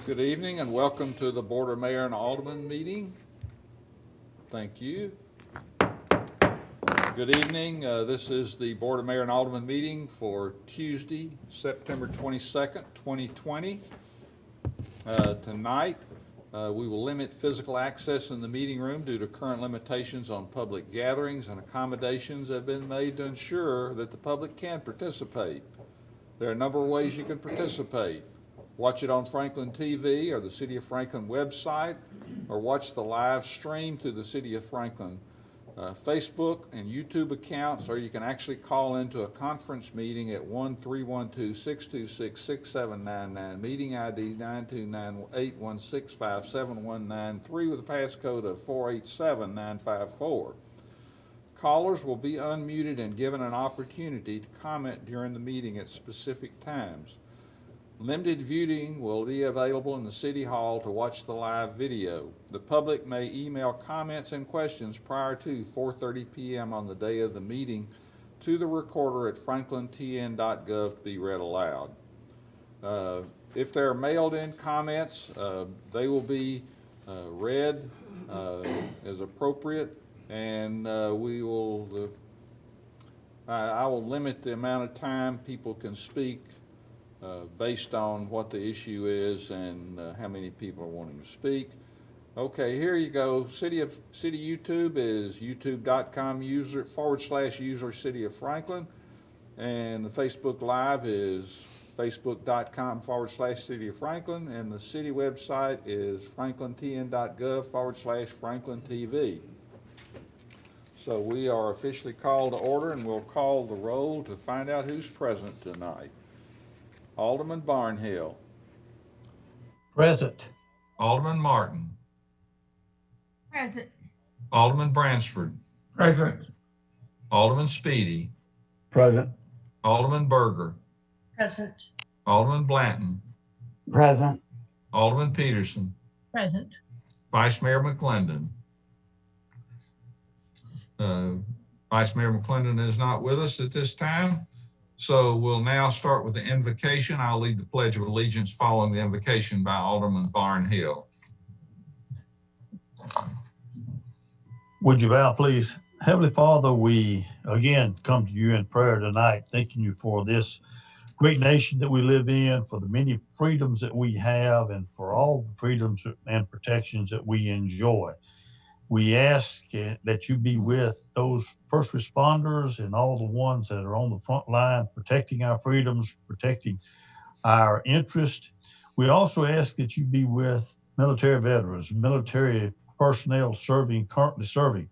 Good evening and welcome to the Board of Mayor and Alderman meeting. Thank you. Good evening. This is the Board of Mayor and Alderman meeting for Tuesday, September 22nd, 2020. Tonight, we will limit physical access in the meeting room due to current limitations on public gatherings, and accommodations have been made to ensure that the public can participate. There are a number of ways you can participate. Watch it on Franklin TV or the City of Franklin website, or watch the live stream through the City of Franklin Facebook and YouTube accounts, or you can actually call into a conference meeting at 1-312-626-6799, meeting ID 929-816-5719 with a passcode of 487954. Callers will be unmuted and given an opportunity to comment during the meeting at specific times. Limited viewing will be available in the City Hall to watch the live video. The public may email comments and questions prior to 4:30 p.m. on the day of the meeting to the recorder at franklintn.gov to be read aloud. If there are mailed-in comments, they will be read as appropriate, and I will limit the amount of time people can speak based on what the issue is and how many people are wanting to speak. Okay, here you go. City YouTube is youtube.com/user City of Franklin. And the Facebook Live is facebook.com/City of Franklin. And the city website is franklintn.gov/Franklin TV. So we are officially called to order, and we'll call the roll to find out who's present tonight. Alderman Barnhill. Present. Alderman Martin. Present. Alderman Bransford. Present. Alderman Speedy. Present. Alderman Berger. Present. Alderman Blanton. Present. Alderman Peterson. Present. Vice Mayor McClendon. Vice Mayor McClendon is not with us at this time. So we'll now start with the invocation. I'll lead the Pledge of Allegiance following the invocation by Alderman Barnhill. Would you bow, please? Heavenly Father, we again come to you in prayer tonight, thanking you for this great nation that we live in, for the many freedoms that we have, and for all the freedoms and protections that we enjoy. We ask that you be with those first responders and all the ones that are on the front line, protecting our freedoms, protecting our interest. We also ask that you be with military veterans, military personnel currently serving.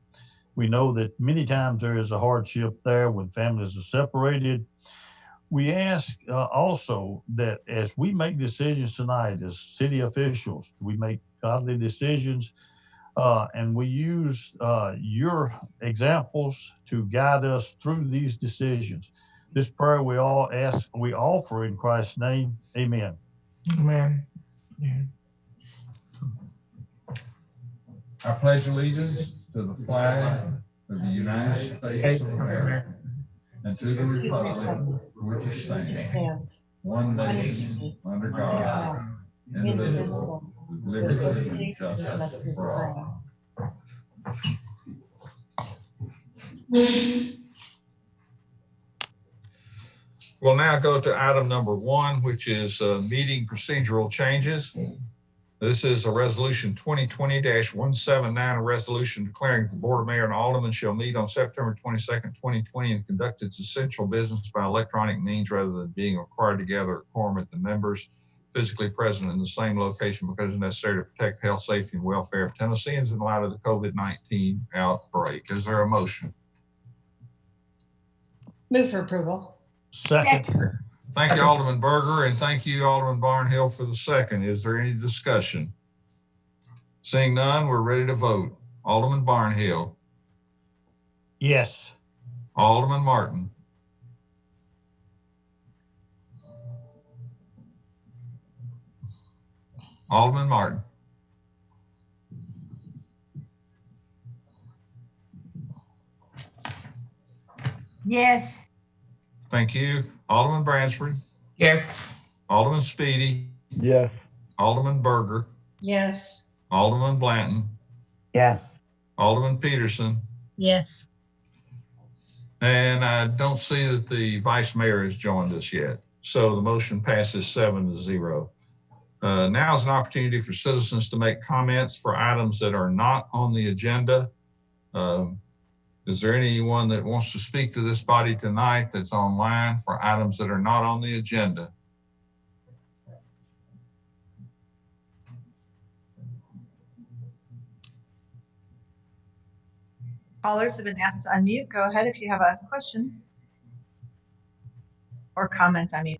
We know that many times there is a hardship there when families are separated. We ask also that as we make decisions tonight as city officials, we make godly decisions, and we use your examples to guide us through these decisions. This prayer we offer in Christ's name. Amen. Amen. I pledge allegiance to the flag of the United States of America and to the republic for which it stands, one nation, under God, indivisible, with liberty and justice for all. We'll now go to item number 1, which is meeting procedural changes. This is a resolution 2020-179, a resolution declaring the Board of Mayor and Aldermen shall meet on September 22nd, 2020 and conduct its essential business by electronic means rather than being required to gather a quorum at the members physically present in the same location because it's necessary to protect the health, safety, and welfare of Tennesseans in light of the COVID-19 outbreak. Is there a motion? Move for approval. Second. Thank you, Alderman Berger, and thank you, Alderman Barnhill, for the second. Is there any discussion? Seeing none, we're ready to vote. Alderman Barnhill. Yes. Alderman Martin. Alderman Martin. Yes. Thank you. Alderman Bransford. Yes. Alderman Speedy. Yes. Alderman Berger, Yes. Alderman Blanton, Yes. Alderman Peterson, Yes. and I don't see that the vice mayor has joined us yet. So the motion passes 7-0. Now is an opportunity for citizens to make comments for items that are not on the agenda. Is there anyone that wants to speak to this body tonight that's online for items that are not on the agenda? Callers have been asked to unmute. Go ahead if you have a question or comment, I mean.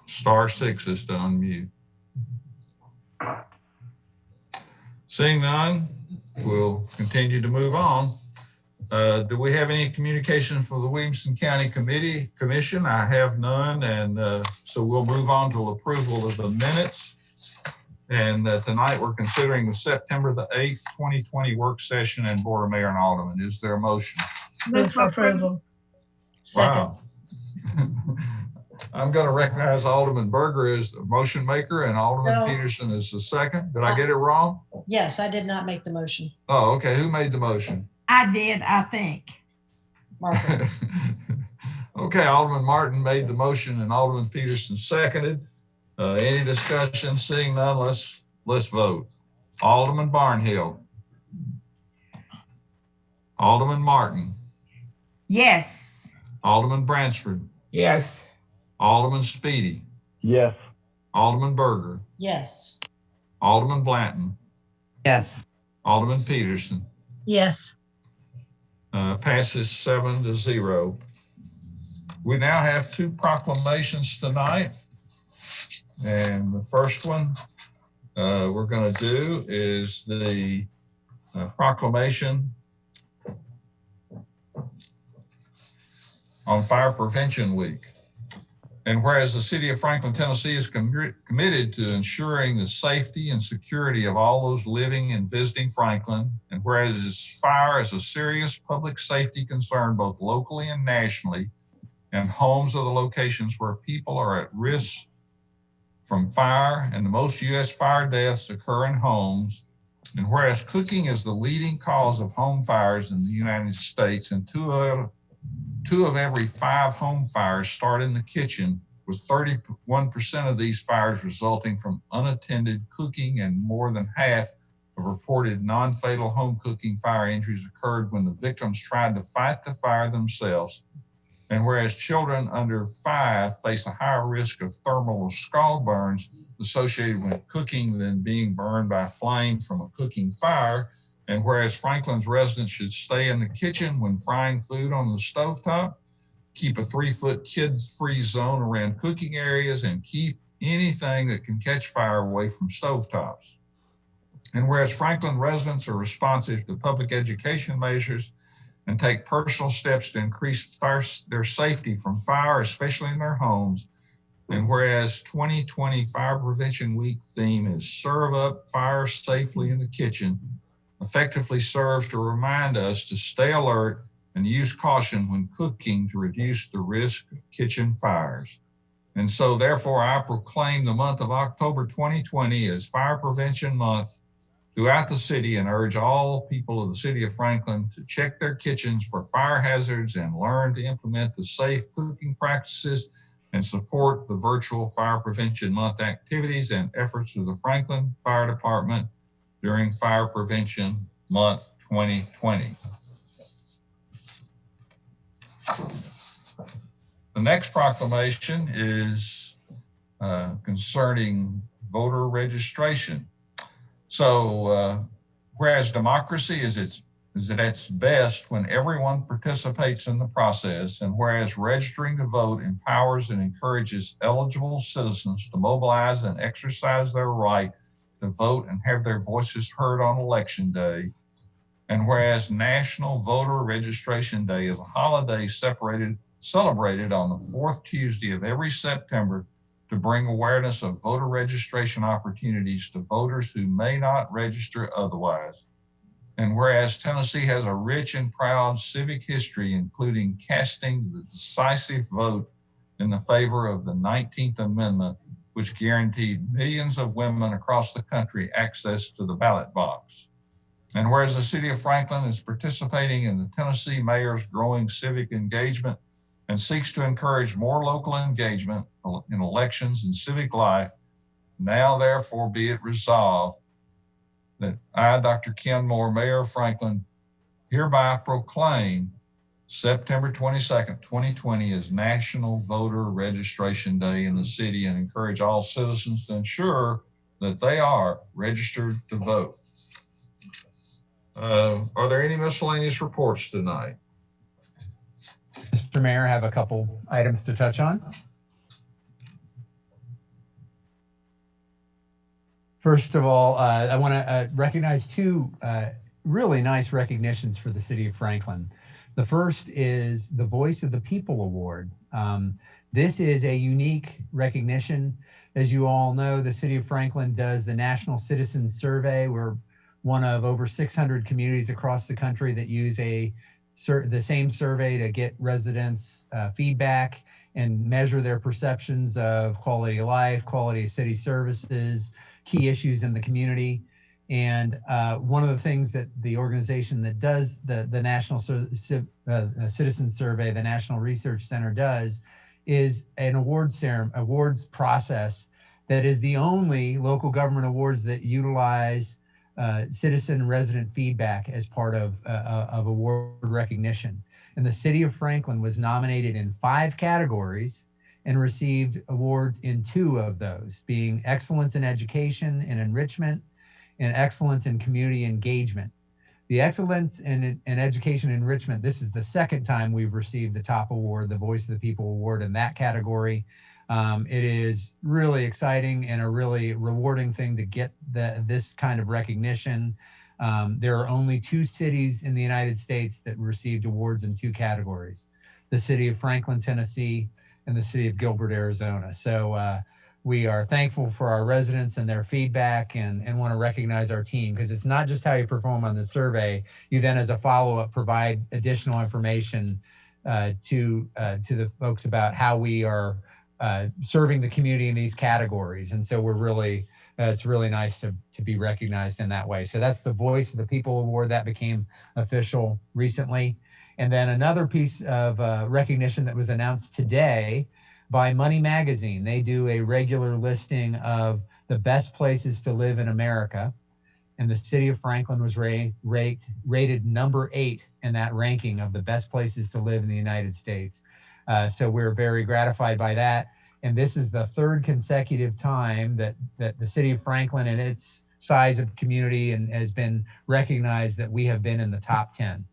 *6 is to unmute. Seeing none, we'll continue to move on. Do we have any communication for the Williamson County Commission? I have none, and so we'll move on to approval of the minutes. And tonight we're considering the September the 8th, 2020 work session and Board of Mayor and Alderman. Is there a motion? Move for approval. Second. Wow. I'm going to recognize Alderman Berger as the motion maker and Alderman No. Peterson as the second. Did I get it wrong? Yes, I did not make the motion. Oh, okay. Who made the motion? I did, I think. Margaret. Okay, Alderman Martin made the motion and Alderman Peterson seconded. Any discussion? Seeing none, let's vote. Alderman Barnhill. Alderman Martin. Yes. Alderman Bransford. Yes. Alderman Speedy. Yes. Alderman Berger. Yes. Alderman Blanton. Yes. Alderman Peterson. Yes. Passes 7-0. We now have two proclamations tonight. And the first one we're going to do is the proclamation on Fire Prevention Week. And whereas the city of Franklin, Tennessee is committed to ensuring the safety and security of all those living and visiting Franklin, and whereas fire is a serious public safety concern both locally and nationally, and homes are the locations where people are at risk from fire, and the most U.S. fire deaths occur in homes, and whereas cooking is the leading cause of home fires in the United States, and two of every 5 home fires start in the kitchen, with 31% of these fires resulting from unattended cooking, and more than half of reported non-fatal home cooking fire injuries occurred when the victims tried to fight the fire themselves. And whereas children under 5 face a higher risk of thermal or scald burns associated with cooking than being burned by flame from a cooking fire, and whereas Franklin's residents should stay in the kitchen when frying food on the stovetop, keep a 3-foot kids-free zone around cooking areas, and keep anything that can catch fire away from stovetops. And whereas Franklin residents are responsive to public education measures and take personal steps to increase their safety from fire, especially in their homes, and whereas 2020 Fire Prevention Week theme is Serve Up Fire Safely in the Kitchen, effectively serves to remind us to stay alert and use caution when cooking to reduce the risk of kitchen fires. And so therefore I proclaim the month of October 2020 as Fire Prevention Month throughout the city, and urge all people of the city of Franklin to check their kitchens for fire hazards and learn to implement the safe cooking practices and support the virtual Fire Prevention Month activities and efforts of the Franklin Fire Department during Fire Prevention Month 2020. The next proclamation is concerning voter registration. So whereas democracy is at its best when everyone participates in the process, and whereas registering to vote empowers and encourages eligible citizens to mobilize and exercise their right to vote and have their voices heard on Election Day, and whereas National Voter Registration Day is a holiday celebrated on the 4th Tuesday of every September to bring awareness of voter registration opportunities to voters who may not register otherwise. And whereas Tennessee has a rich and proud civic history, including casting the decisive vote in the favor of the 19th Amendment, which guaranteed millions of women across the country access to the ballot box. And whereas the city of Franklin is participating in the Tennessee mayor's growing civic engagement and seeks to encourage more local engagement in elections and civic life, now therefore be it resolved that I, Dr. Ken Moore, Mayor of Franklin, hereby proclaim September 22nd, 2020 as National Voter Registration Day in the city and encourage all citizens to ensure that they are registered to vote. Are there any miscellaneous reports tonight? Mr. Mayor, I have a couple items to touch on. First of all, I want to recognize two really nice recognitions for the city of Franklin. The first is the Voice of the People Award. This is a unique recognition. As you all know, the city of Franklin does the National Citizen Survey. We're one of over 600 communities across the country that use the same survey to get residents' feedback and measure their perceptions of quality of life, quality of city services, key issues in the community. And one of the things that the organization that does the National Citizen Survey, the National Research Center, does is an awards process that is the only local government awards that utilize citizen resident feedback as part of award recognition. And the city of Franklin was nominated in 5 categories and received awards in 2 of those, being excellence in education and enrichment and excellence in community engagement. The excellence in education enrichment, this is the second time we've received the top award, the Voice of the People Award, in that category. It is really exciting and a really rewarding thing to get this kind of recognition. There are only 2 cities in the United States that received awards in 2 categories, the city of Franklin, Tennessee, and the city of Gilbert, Arizona. So we are thankful for our residents and their feedback and want to recognize our team, because it's not just how you perform on the survey. You then, as a follow-up, provide additional information to the folks about how we are serving the community in these categories. And so we're really, it's really nice to be recognized in that way. So that's the Voice of the People Award that became official recently. And then another piece of recognition that was announced today by Money Magazine. They do a regular listing of the best places to live in America. And the city of Franklin was rated number 8 in that ranking of the best places to live in the United States. So we're very gratified by that. And this is the 3rd consecutive time that the city of Franklin and its size of community and has been recognized that we have been in the top 10.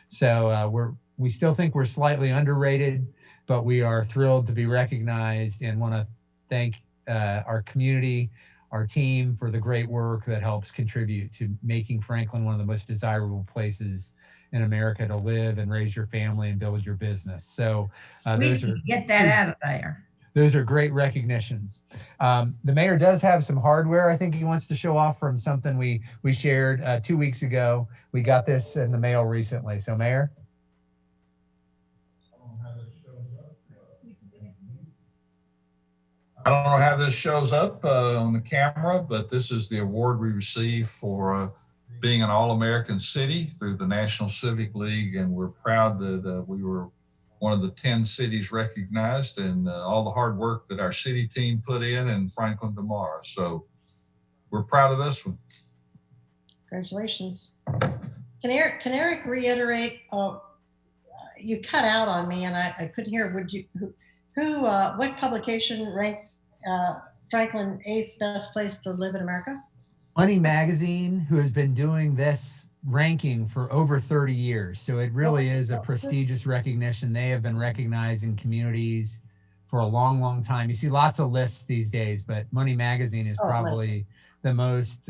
So we still think we're slightly underrated, but we are thrilled to be recognized and want to thank our community, our team, for the great work that helps contribute to making Franklin one of the most desirable places in America to live and raise your family and build your business. So We need to get that out of there. Those are great recognitions. The mayor does have some hardware I think he wants to show off from something we shared 2 weeks ago. We got this in the mail recently. So, Mayor? I don't know how this shows up on the camera, but this is the award we received for being an All-American City through the National Civic League. And we're proud that we were one of the 10 cities recognized, and all the hard work that our city team put in Franklin tomorrow. So we're proud of this one. Congratulations. Can Eric reiterate? You cut out on me and I couldn't hear. Would you, what publication ranked Franklin 8th best place to live in America? Money Magazine, who has been doing this ranking for over 30 years. So it really is a prestigious recognition. They have been recognizing communities for a long, long time. You see lots of lists these days, but Money Magazine is probably the most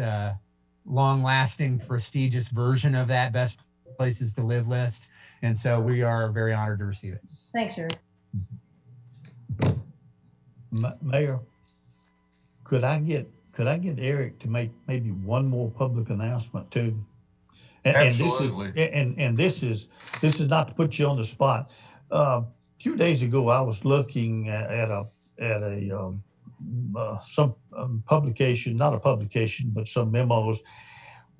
long-lasting, prestigious version of that best places to live list. And so we are very honored to receive it. Thanks, Eric. Mayor, could I get Eric to make maybe one more public announcement too? Absolutely. And this is not to put you on the spot. A few days ago, I was looking at some publication, not a publication, but some memos.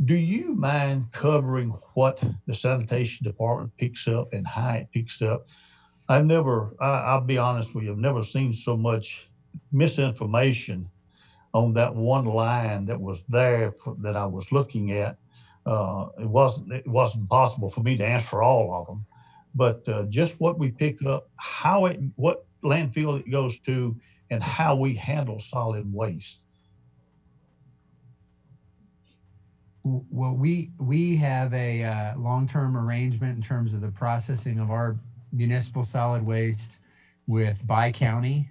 Do you mind covering what the sanitation department picks up and how it picks up? I'll be honest with you, I've never seen so much misinformation on that one line that was there that I was looking at. It wasn't possible for me to answer all of them, but just what we pick up, what landfill it goes to, and how we handle solid waste. Well, we have a long-term arrangement in terms of the processing of our municipal solid waste with Bi County,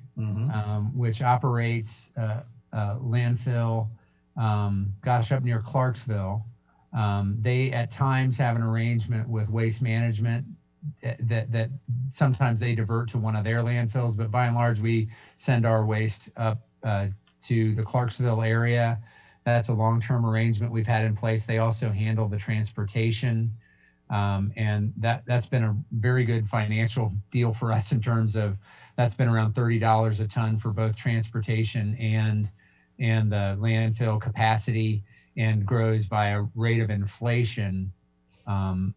which operates landfill, up near Clarksville. They at times have an arrangement with Waste Management that sometimes they divert to one of their landfills, but by and large, we send our waste up to the Clarksville area. That's a long-term arrangement we've had in place. They also handle the transportation. And that's been a very good financial deal for us in terms of that's been around $30 a ton for both transportation and the landfill capacity, and grows by a rate of inflation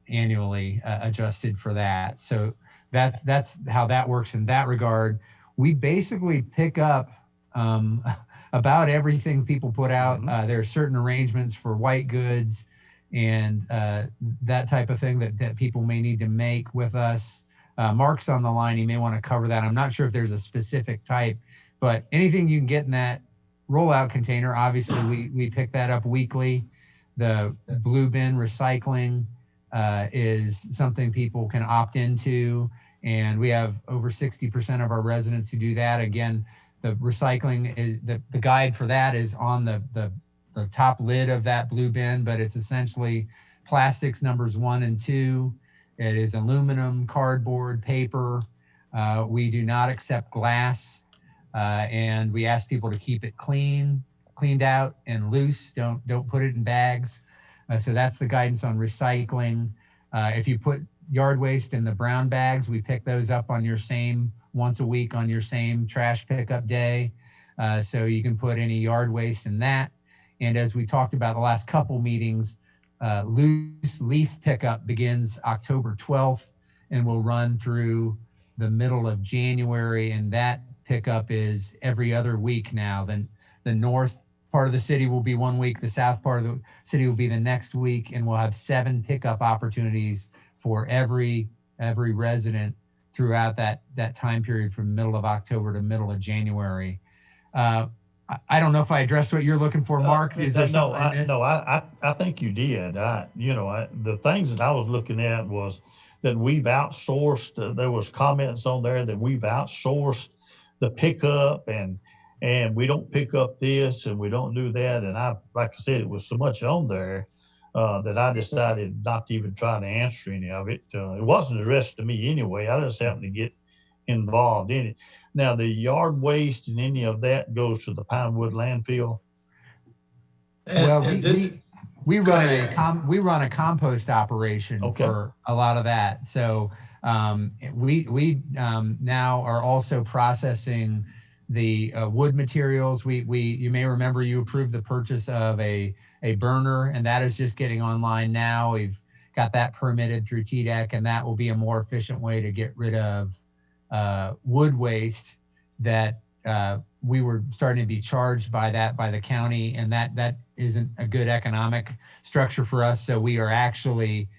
annually adjusted for that. So that's how that works in that regard. We basically pick up about everything people put out. There are certain arrangements for white goods and that type of thing that people may need to make with us. Mark's on the line. He may want to cover that. I'm not sure if there's a specific type, but anything you can get in that rollout container, obviously we pick that up weekly. The blue bin recycling is something people can opt into, and we have over 60% of our residents who do that. Again, the recycling is the guide for that is on the top lid of that blue bin, but it's essentially plastics numbers 1 and 2. It is aluminum, cardboard, paper. We do not accept glass, and we ask people to keep it cleaned out and loose. Don't put it in bags. So that's the guidance on recycling. If you put yard waste in the brown bags, we pick those up on once a week on your same trash pickup day. So you can put any yard waste in that. And as we talked about the last couple meetings, loose leaf pickup begins October 12th and will run through the middle of January. And that pickup is every other week now. Then the north part of the city will be 1 week, the south part of the city will be the next week, and we'll have 7 pickup opportunities for every resident throughout that time period from middle of October to middle of January. I don't know if I addressed what you're looking for, Mark. Is there something? I think you did. The things that I was looking at was that we've outsourced. There was comments on there that we've outsourced the pickup, and we don't pick up this and we don't do that. And like I said, it was so much on there that I decided not to even try to answer any of it. It wasn't addressed to me anyway. I just happened to get involved in it. Now, the yard waste and any of that goes to the Pinewood landfill. Well, we run a compost operation for a lot of that. So we now are also processing the wood materials. You may remember you approved the purchase of a burner, and that is just getting online now. We've got that permitted through TDEC, and that will be a more efficient way to get rid of wood waste that we were starting to be charged by the county, and that isn't a good economic structure for us. So we are actually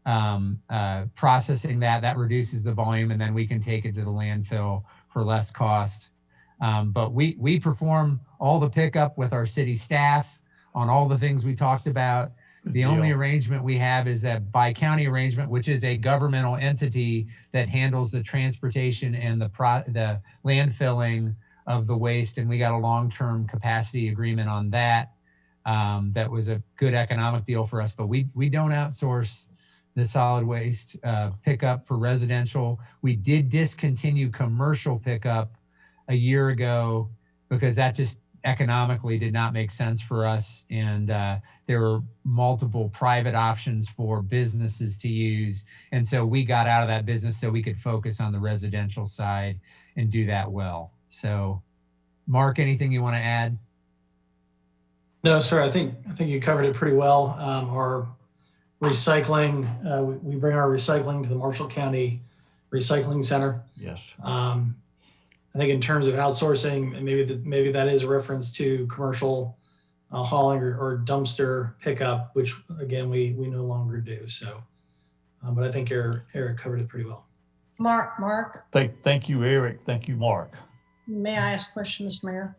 processing that reduces the volume, and then we can take it to the landfill for less cost. But we perform all the pickup with our city staff on all the things we talked about. The only arrangement we have is that Bi-County arrangement, which is a governmental entity that handles the transportation and the landfilling of the waste. And we got a long-term capacity agreement on that. That was a good economic deal for us, but we don't outsource the solid waste pickup for residential. We did discontinue commercial pickup a year ago because that just economically did not make sense for us. And there were multiple private options for businesses to use. And so we got out of that business so we could focus on the residential side and do that well. So Mark, anything you want to add? No, sir. I think you covered it pretty well. Our recycling, we bring our recycling to the Marshall County Recycling Center. Yes. I think in terms of outsourcing, and maybe that is a reference to commercial hauling or dumpster pickup, which again we no longer do. So, but I think Eric covered it pretty well. Mark, Thank you, Eric. Thank you, Mark. may I ask a question, Mr. Mayor?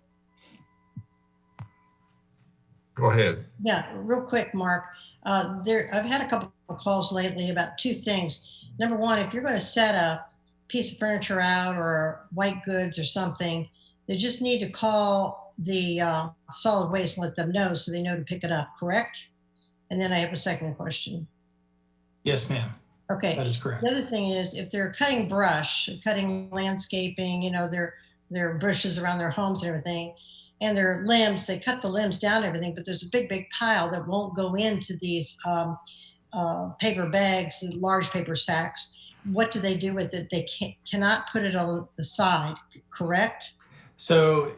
Go ahead. Yeah, real quick, Mark. I've had a couple of calls lately about two things. Number one, if you're going to set a piece of furniture out or white goods or something, they just need to call the solid waste and let them know so they know to pick it up, correct? And then I have a second question. Yes, ma'am. Okay. That is correct. The other thing is if they're cutting brush, cutting landscaping, their bushes around their homes and everything, and their limbs, they cut the limbs down and everything, but there's a big pile that won't go into these paper bags, large paper sacks. What do they do with it? They cannot put it on the side, correct? So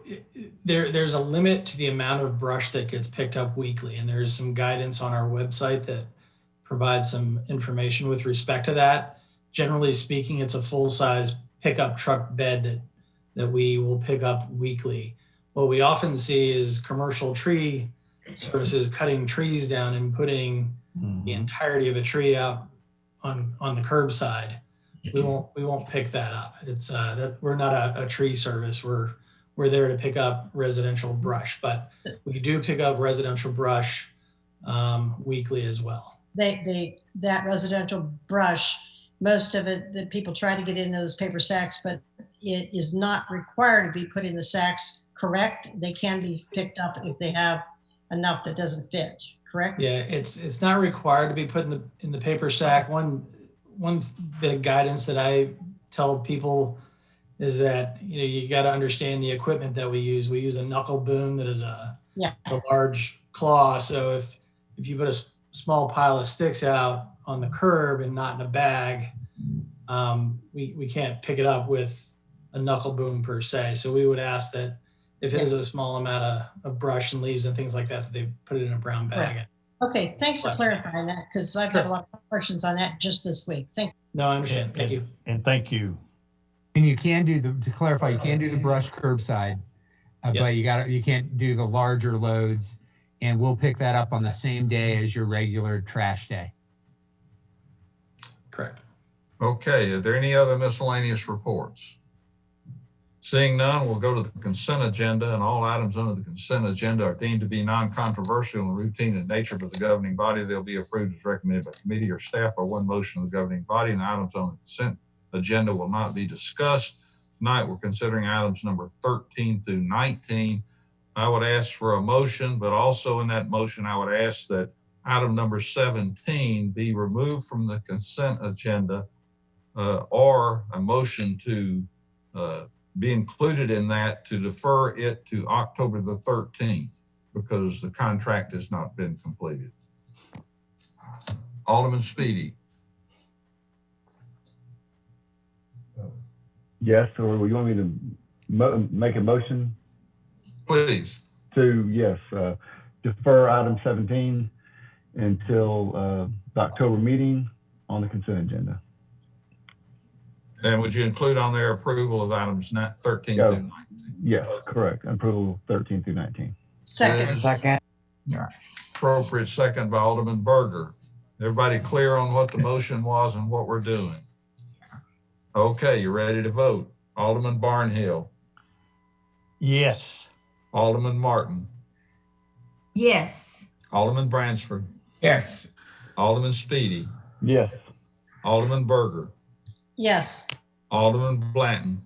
there's a limit to the amount of brush that gets picked up weekly, and there's some guidance on our website that provides some information with respect to that. Generally speaking, it's a full-size pickup truck bed that we will pick up weekly. What we often see is commercial tree services cutting trees down and putting the entirety of a tree out on the curbside. We won't pick that up. It's we're not a tree service. We're there to pick up residential brush, but we do pick up residential brush weekly as well. That residential brush, most of it, the people try to get into those paper sacks, but it is not required to be put in the sacks, correct? They can be picked up if they have enough that doesn't fit, correct? Yeah, it's not required to be put in the paper sack. One bit of guidance that I tell people is that you got to understand the equipment that we use. We use a knuckle boom that is a large claw. So if you put a small pile of sticks out on the curb and not in a bag, we can't pick it up with a knuckle boom per se. So we would ask that if it is a small amount of brush and leaves and things like that, that they put it in a brown bag. Right. Okay, thanks for clarifying that, because I've had a lot of questions on that just this week. Thank you. No, I understand. Thank you. And thank you. And you can do to clarify, you can do the brush curbside, Yes. but you can't do the larger loads, and we'll pick that up on the same day as your regular trash day. Correct. Okay, are there any other miscellaneous reports? Seeing none, we'll go to the consent agenda, and all items under the consent agenda are deemed to be non-controversial and routine in nature by the governing body. They'll be approved as recommended by committee or staff by one motion of the governing body, and items on the consent agenda will not be discussed. Tonight, we're considering items number 13 through 19. I would ask for a motion, but also in that motion, I would ask that item number 17 be removed from the consent agenda, or a motion to be included in that to defer it to October the 13th because the contract has not been completed. Alderman Speedy. Yes, or you want me to make a motion Please. to, yes, defer item 17 until the October meeting on the consent agenda. And would you include on their approval of items 13 Yeah. through 19? Yes, correct. Approval 13 through 19. Second. Yes. Second. Appropriate second by Alderman Berger. Everybody clear on what the motion was and what we're doing? Okay, you ready to vote? Alderman Barnhill, Yes. Alderman Martin, Yes. Alderman Bransford, Yes. Alderman Speedy, Yes. Alderman Berger, Yes. Alderman Blanton,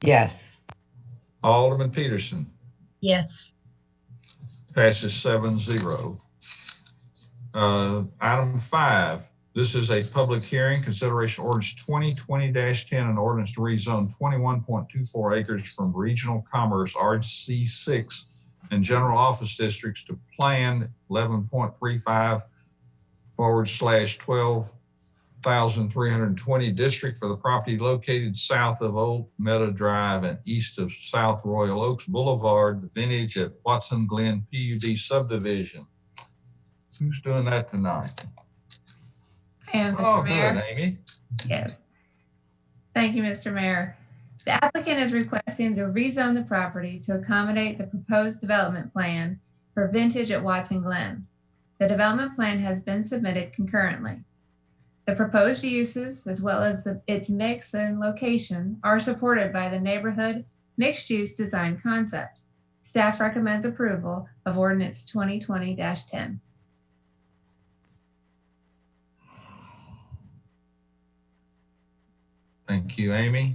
Yes. Alderman Peterson. Yes. Passes 7-0. Item 5, This is a public hearing, consideration ordinance 2020-10, an ordinance to rezone 21.24 acres from regional commerce RC6 and general office districts to plan 11.35/12,320 district for the property located south of Old Meadow Drive and east of South Royal Oaks Boulevard, the Vintage at Watson Glen PUD subdivision. Who's doing that tonight? I am, Oh, Mr. good, Mayor. Amy. Yes. Thank you, Mr. Mayor. The applicant is requesting to rezone the property to accommodate the proposed development plan for Vintage at Watson Glen. The development plan has been submitted concurrently. The proposed uses, as well as its mix and location, are supported by the neighborhood mixed-use design concept. Staff recommends approval of ordinance 2020-10. Thank you, Amy.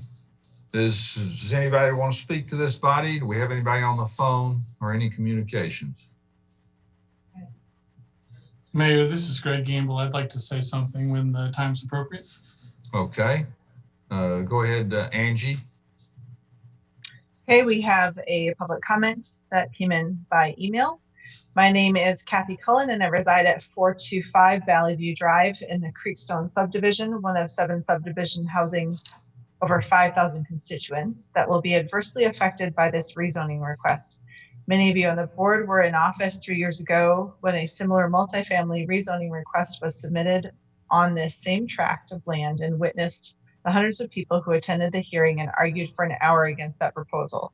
Does anybody want to speak to this body? Do we have anybody on the phone or any communications? Mayor, this is Greg Gamble. I'd like to say something when the time's appropriate. Okay. Go ahead, Angie. Okay, we have a public comment that came in by email. My name is Kathy Cullen and I reside at 425 Valley View Drive in the Creekstone subdivision, one of 7 subdivision housing over 5,000 constituents that will be adversely affected by this rezoning request. Many of you on the board were in office 3 years ago when a similar multifamily rezoning request was submitted on this same tract of land and witnessed the hundreds of people who attended the hearing and argued for an hour against that proposal.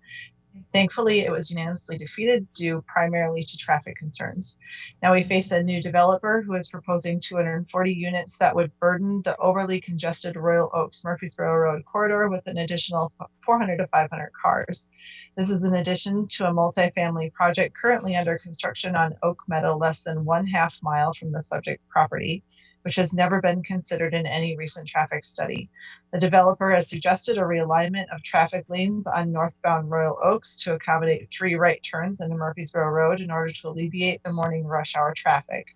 Thankfully, it was unanimously defeated due primarily to traffic concerns. Now we face a new developer who is proposing 240 units that would burden the overly congested Royal Oaks Murfreesboro Road corridor with an additional 400 to 500 cars. This is in addition to a multifamily project currently under construction on Oak Meadow, less than 1/2 mile from the subject property, which has never been considered in any recent traffic study. The developer has suggested a realignment of traffic lanes on northbound Royal Oaks to accommodate 3 right turns into Murfreesboro Road in order to alleviate the morning rush hour traffic.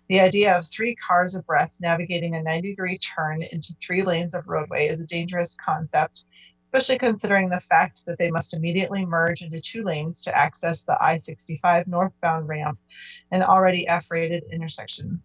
The idea of 3 cars abreast navigating a 90-degree turn into 3 lanes of roadway is a dangerous concept, especially considering the fact that they must immediately merge into 2 lanes to access the I-65 northbound ramp, an already F-rated intersection.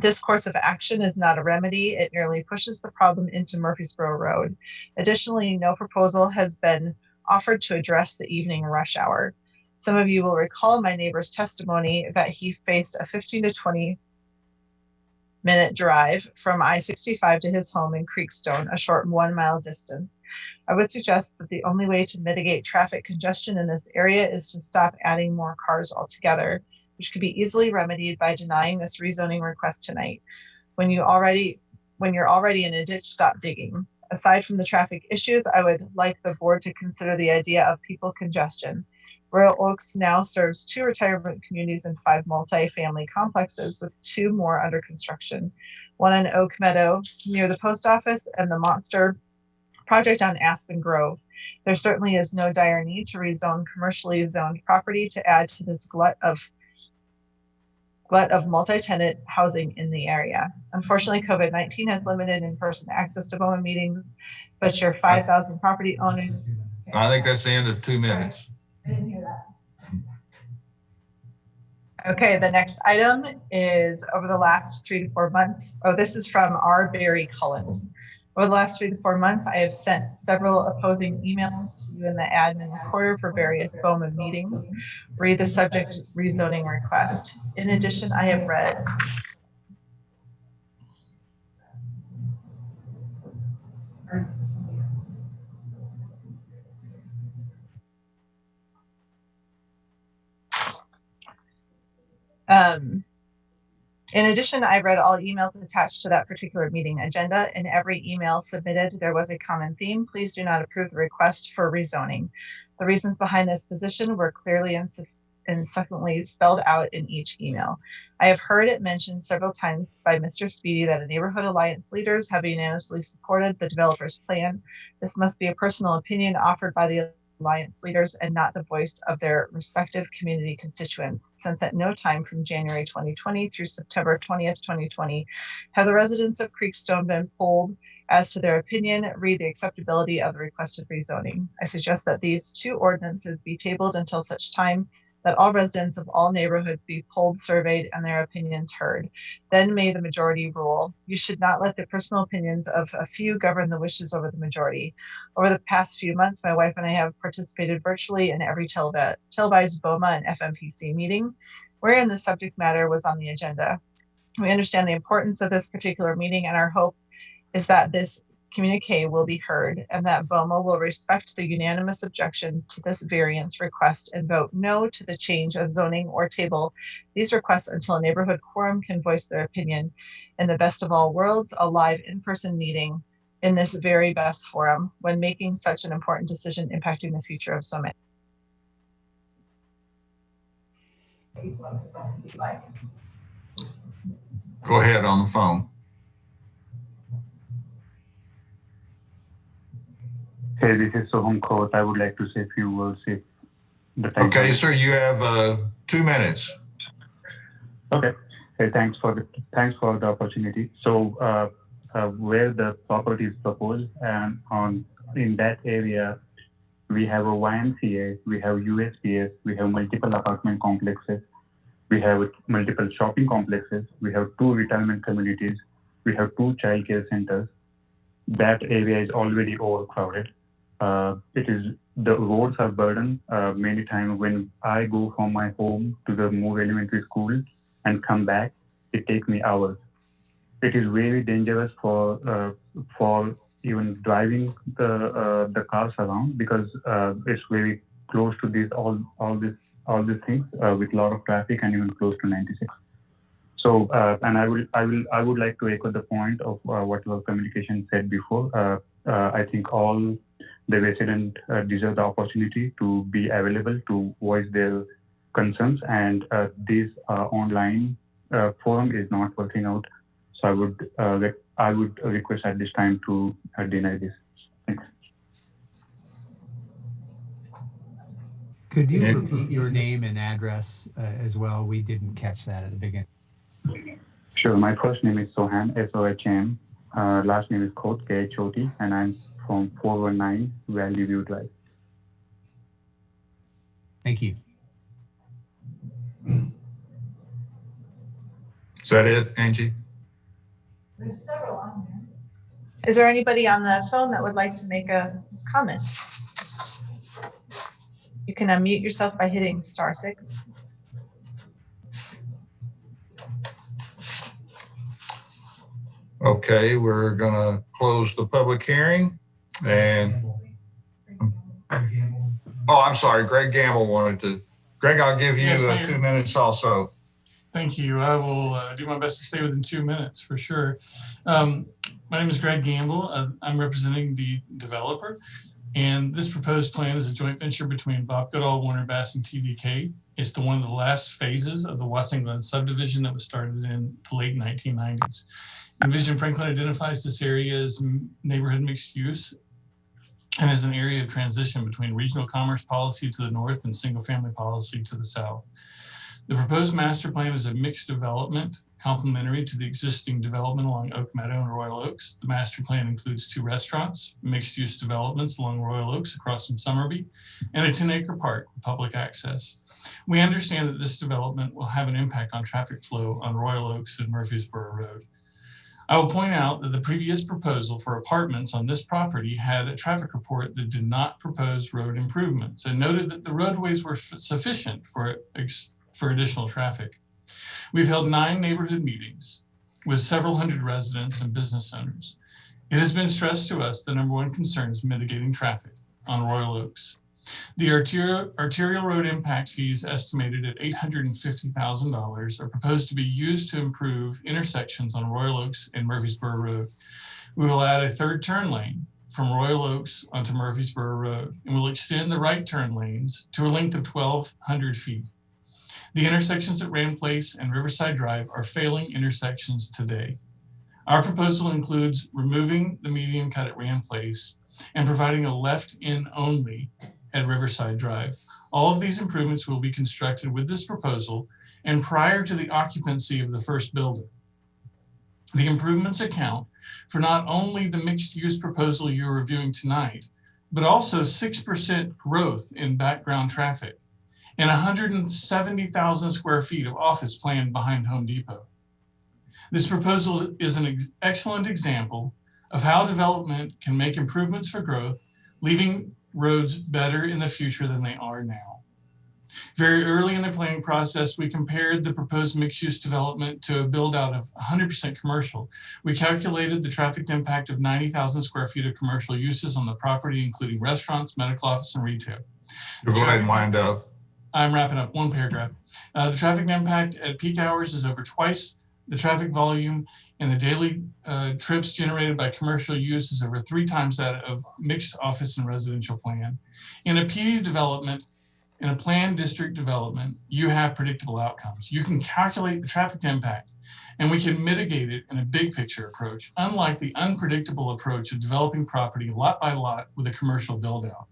This course of action is not a remedy. It merely pushes the problem into Murfreesboro Road. Additionally, no proposal has been offered to address the evening rush hour. Some of you will recall my neighbor's testimony that he faced a 15 to 20-minute drive from I-65 to his home in Creekstone, a short 1-mile distance. I would suggest that the only way to mitigate traffic congestion in this area is to stop adding more cars altogether, which could be easily remedied by denying this rezoning request tonight. When you're already in a ditch, stop digging. Aside from the traffic issues, I would like the board to consider the idea of people congestion. Royal Oaks now serves 2 retirement communities and 5 multi-family complexes, with 2 more under construction. One in Oak Meadow near the post office and the Monster project on Aspen Grove. There certainly is no dire need to rezone commercially zoned property to add to this glut of multi-tenant housing in the area. Unfortunately, COVID-19 has limited in-person access to BOMA meetings, but your 5,000 property owners. I think that's the end of 2 minutes. I didn't hear that. Okay, the next item is over the last 3 to 4 months. Oh, this is from R. Barry Cullen. Over the last 3 to 4 months, I have sent several opposing emails to you in the admin recorder for various BOMA meetings. Read the subject rezoning request. In addition, I have read in addition, I read all emails attached to that particular meeting agenda. In every email submitted, there was a common theme. Please do not approve the request for rezoning. The reasons behind this position were clearly and subsequently spelled out in each email. I have heard it mentioned several times by Mr. Speedy that the Neighborhood Alliance leaders have unanimously supported the developer's plan. This must be a personal opinion offered by the alliance leaders and not the voice of their respective community constituents, since at no time from January 2020 through September 20th, 2020, have the residents of Creekstone been polled as to their opinion, read the acceptability of the requested rezoning. I suggest that these two ordinances be tabled until such time that all residents of all neighborhoods be polled, surveyed, and their opinions heard. Then may the majority rule. You should not let the personal opinions of a few govern the wishes over the majority. Over the past few months, my wife and I have participated virtually in every televised BOMA and FMPC meeting wherein the subject matter was on the agenda. We understand the importance of this particular meeting, and our hope is that this communique will be heard and that BOMA will respect the unanimous objection to this variance request and vote no to the change of zoning or table these requests until a neighborhood quorum can voice their opinion. In the best of all worlds, a live in-person meeting in this very best forum when making such an important decision impacting the future of so many. Go ahead on the phone. Hey, this is Soham Khoth. I would like to say a few words if the time. Okay, sir, you have 2 minutes. Okay. Hey, thanks for the opportunity. So, where the property is proposed, and in that area, we have a YMCA, we have USPS, we have multiple apartment complexes, we have multiple shopping complexes, we have 2 retirement communities, we have 2 childcare centers. That area is already overcrowded. The roads are burdened. Many times when I go from my home to the Moore Elementary School and come back, it takes me hours. It is very dangerous for even driving the cars around because it's very close to all these things with a lot of traffic and even close to 96. So, and I would like to echo the point of what your communication said before. I think all the residents deserve the opportunity to be available to voice their concerns, and this online forum is not working out. So I would request at this time to deny this. Thanks. Could you repeat your name and address as well? We didn't catch that at the beginning. Sure. My first name is Soham, S-O-H-M. Last name is Khoth, K-H-O-T, and I'm from 419 Valley View Drive. Thank you. Is that it, Angie? There's several on there. Is there anybody on the phone that would like to make a comment? You can unmute yourself by hitting *6. Okay, we're gonna close the public hearing and, oh, I'm sorry, Greg Gamble wanted to. Greg, I'll give you Yes, Mayor. 2 minutes also. Thank you. I will do my best to stay within 2 minutes for sure. My name is Greg Gamble. I'm representing the developer, and this proposed plan is a joint venture between Bob Goodall, Warner Bass, and TDK. It's one of the last phases of the Watson Glen subdivision that was started in the late 1990s. Envision Franklin identifies this area as neighborhood mixed use and as an area of transition between regional commerce policy to the north and single family policy to the south. The proposed master plan is a mixed development complementary to the existing development along Oak Meadow and Royal Oaks. The master plan includes 2 restaurants, mixed use developments along Royal Oaks across from Summerby, and a 10-acre park with public access. We understand that this development will have an impact on traffic flow on Royal Oaks and Murfreesboro Road. I will point out that the previous proposal for apartments on this property had a traffic report that did not propose road improvements and noted that the roadways were sufficient for additional traffic. We've held 9 neighborhood meetings with several hundred residents and business owners. It has been stressed to us the number 1 concern is mitigating traffic on Royal Oaks. The arterial road impact fees estimated at $850,000 are proposed to be used to improve intersections on Royal Oaks and Murfreesboro Road. We will add a 3rd turn lane from Royal Oaks onto Murfreesboro Road, and will extend the right turn lanes to a length of 1,200 feet. The intersections at Rand Place and Riverside Drive are failing intersections today. Our proposal includes removing the median cut at Rand Place and providing a left-in only at Riverside Drive. All of these improvements will be constructed with this proposal and prior to the occupancy of the first building. The improvements account for not only the mixed-use proposal you're reviewing tonight, but also 6% growth in background traffic and 170,000 square feet of office planned behind Home Depot. This proposal is an excellent example of how development can make improvements for growth, leaving roads better in the future than they are now. Very early in the planning process, we compared the proposed mixed-use development to a build-out of 100% commercial. We calculated the traffic impact of 90,000 square feet of commercial uses on the property, including restaurants, medical office, and retail. Go ahead and wind up. I'm wrapping up one paragraph. The traffic impact at peak hours is over twice the traffic volume, and the daily trips generated by commercial use is over 3 times that of mixed office and residential plan. In a PD development, in a planned district development, you have predictable outcomes. You can calculate the traffic impact, and we can mitigate it in a big picture approach, unlike the unpredictable approach of developing property lot by lot with a commercial build out.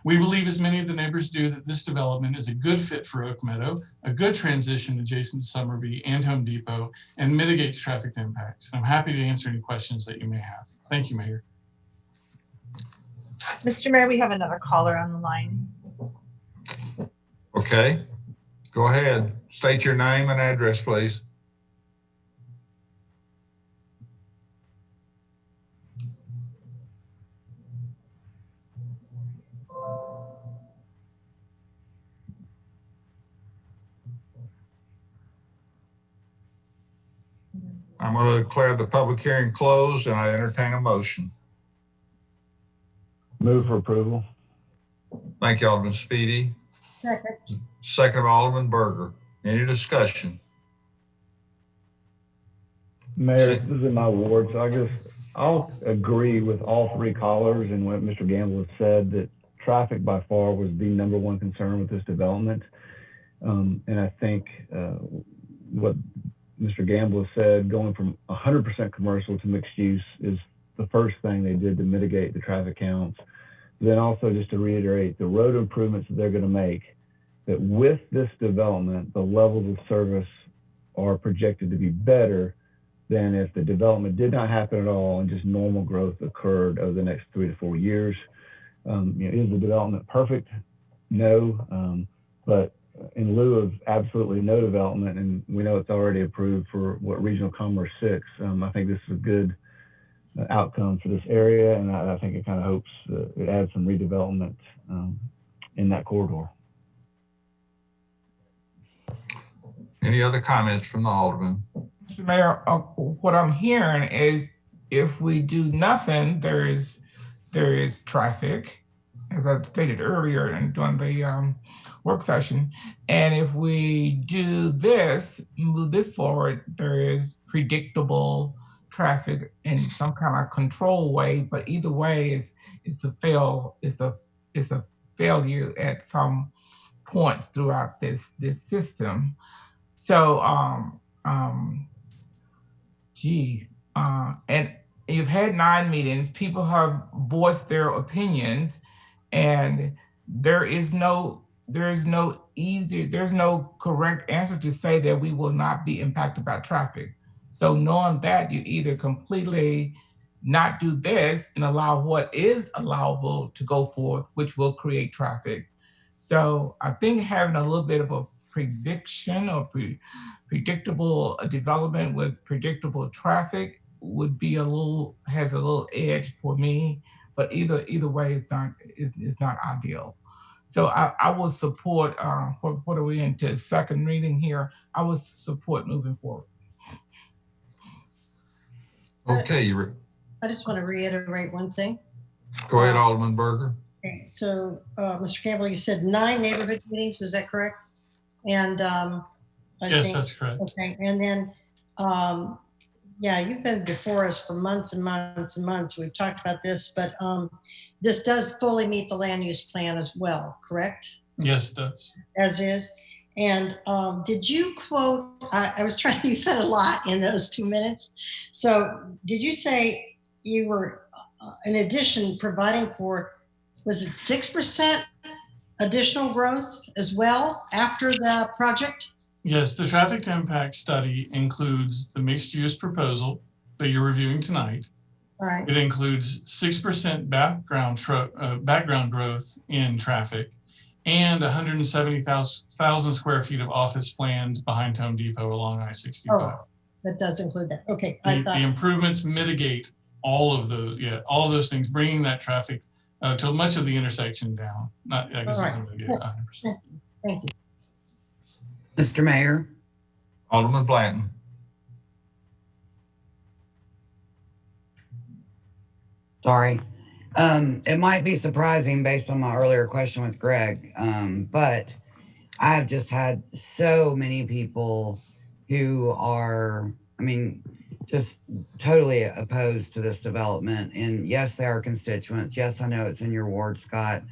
We believe, as many of the neighbors do, that this development is a good fit for Oak Meadow, a good transition adjacent to Summerby and Home Depot, and mitigates traffic impacts. I'm happy to answer any questions that you may have. Thank you, Mayor. Mr. Mayor, we have another caller on the line. Okay, go ahead. State your name and address, please. I'm going to declare the public hearing closed and I entertain a motion. Move for approval. Thank you, Alderman Speedy. Second. Second by Alderman Berger. Any discussion? Mayor, this is in my ward, so I'll agree with all 3 callers and what Mr. Gamble has said, that traffic by far was the #1 concern with this development. And I think what Mr. Gamble has said, going from 100% commercial to mixed use is the first thing they did to mitigate the traffic counts. Then also, just to reiterate, the road improvements that they're going to make, that with this development, the levels of service are projected to be better than if the development did not happen at all and just normal growth occurred over the next 3 to 4 years. Is the development perfect? No, but in lieu of absolutely no development, and we know it's already approved for what Regional Commerce 6, I think this is a good outcome for this area, and I think it kind of hopes it adds some redevelopment in that corridor. Any other comments from the Alderman? Mr. Mayor, what I'm hearing is if we do nothing, there is traffic, as I stated earlier and during the work session. And if we do this, move this forward, there is predictable traffic in some kind of control way. But either way, it's a failure at some points throughout this system. So and you've had 9 meetings, people have voiced their opinions, and there's no correct answer to say that we will not be impacted by traffic. So knowing that, you either completely not do this and allow what is allowable to go forth, which will create traffic. So I think having a little bit of a prediction or predictable development with predictable traffic would be has a little edge for me, but either way is not ideal. So I will support, what are we into, second reading here? I will support moving forward. Okay. I just want to reiterate one thing. Go ahead, Alderman Berger. Okay, so Mr. Campbell, you said 9 neighborhood meetings, is that correct? And Yes, that's correct. Okay, and then, yeah, you've been before us for months and months and months. We've talked about this, but this does fully meet the land use plan as well, correct? Yes, it does. As is. And did you quote, I was trying, you said a lot in those 2 minutes. So did you say you were, in addition, providing for, was it 6% additional growth as well after the project? Yes, the traffic impact study includes the mixed use proposal that you're reviewing tonight. All right. It includes 6% background growth in traffic and 170,000 square feet of office planned behind Home Depot along I-65. Oh, that does include that. Okay. I thought, The improvements mitigate all of those things, bringing that traffic to much of the intersection down. Not, I guess all it right. doesn't mitigate 100%. Thank you. Mr. Mayor, Alderman Blanton. sorry. It might be surprising based on my earlier question with Greg, but I've just had so many people who are, I mean, just totally opposed to this development. And yes, they are constituents. Yes, I know it's in your ward, Scott.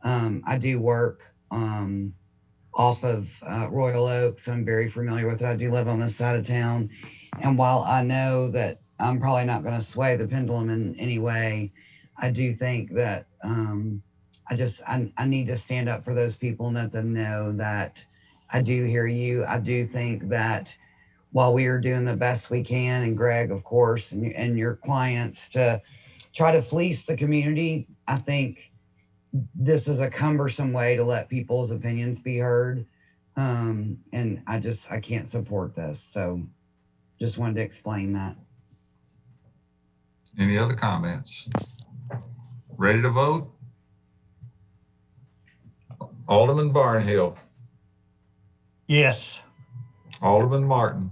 I do work off of Royal Oaks. I'm very familiar with it. I do live on this side of town. And while I know that I'm probably not going to sway the pendulum in any way, I do think that I need to stand up for those people and let them know that I do hear you. I do think that while we are doing the best we can, and Greg, of course, and your clients to try to fleece the community, I think this is a cumbersome way to let people's opinions be heard. And I can't support this. So just wanted to explain that. Any other comments? Ready to vote? Alderman Barnhill. Yes. Alderman Martin.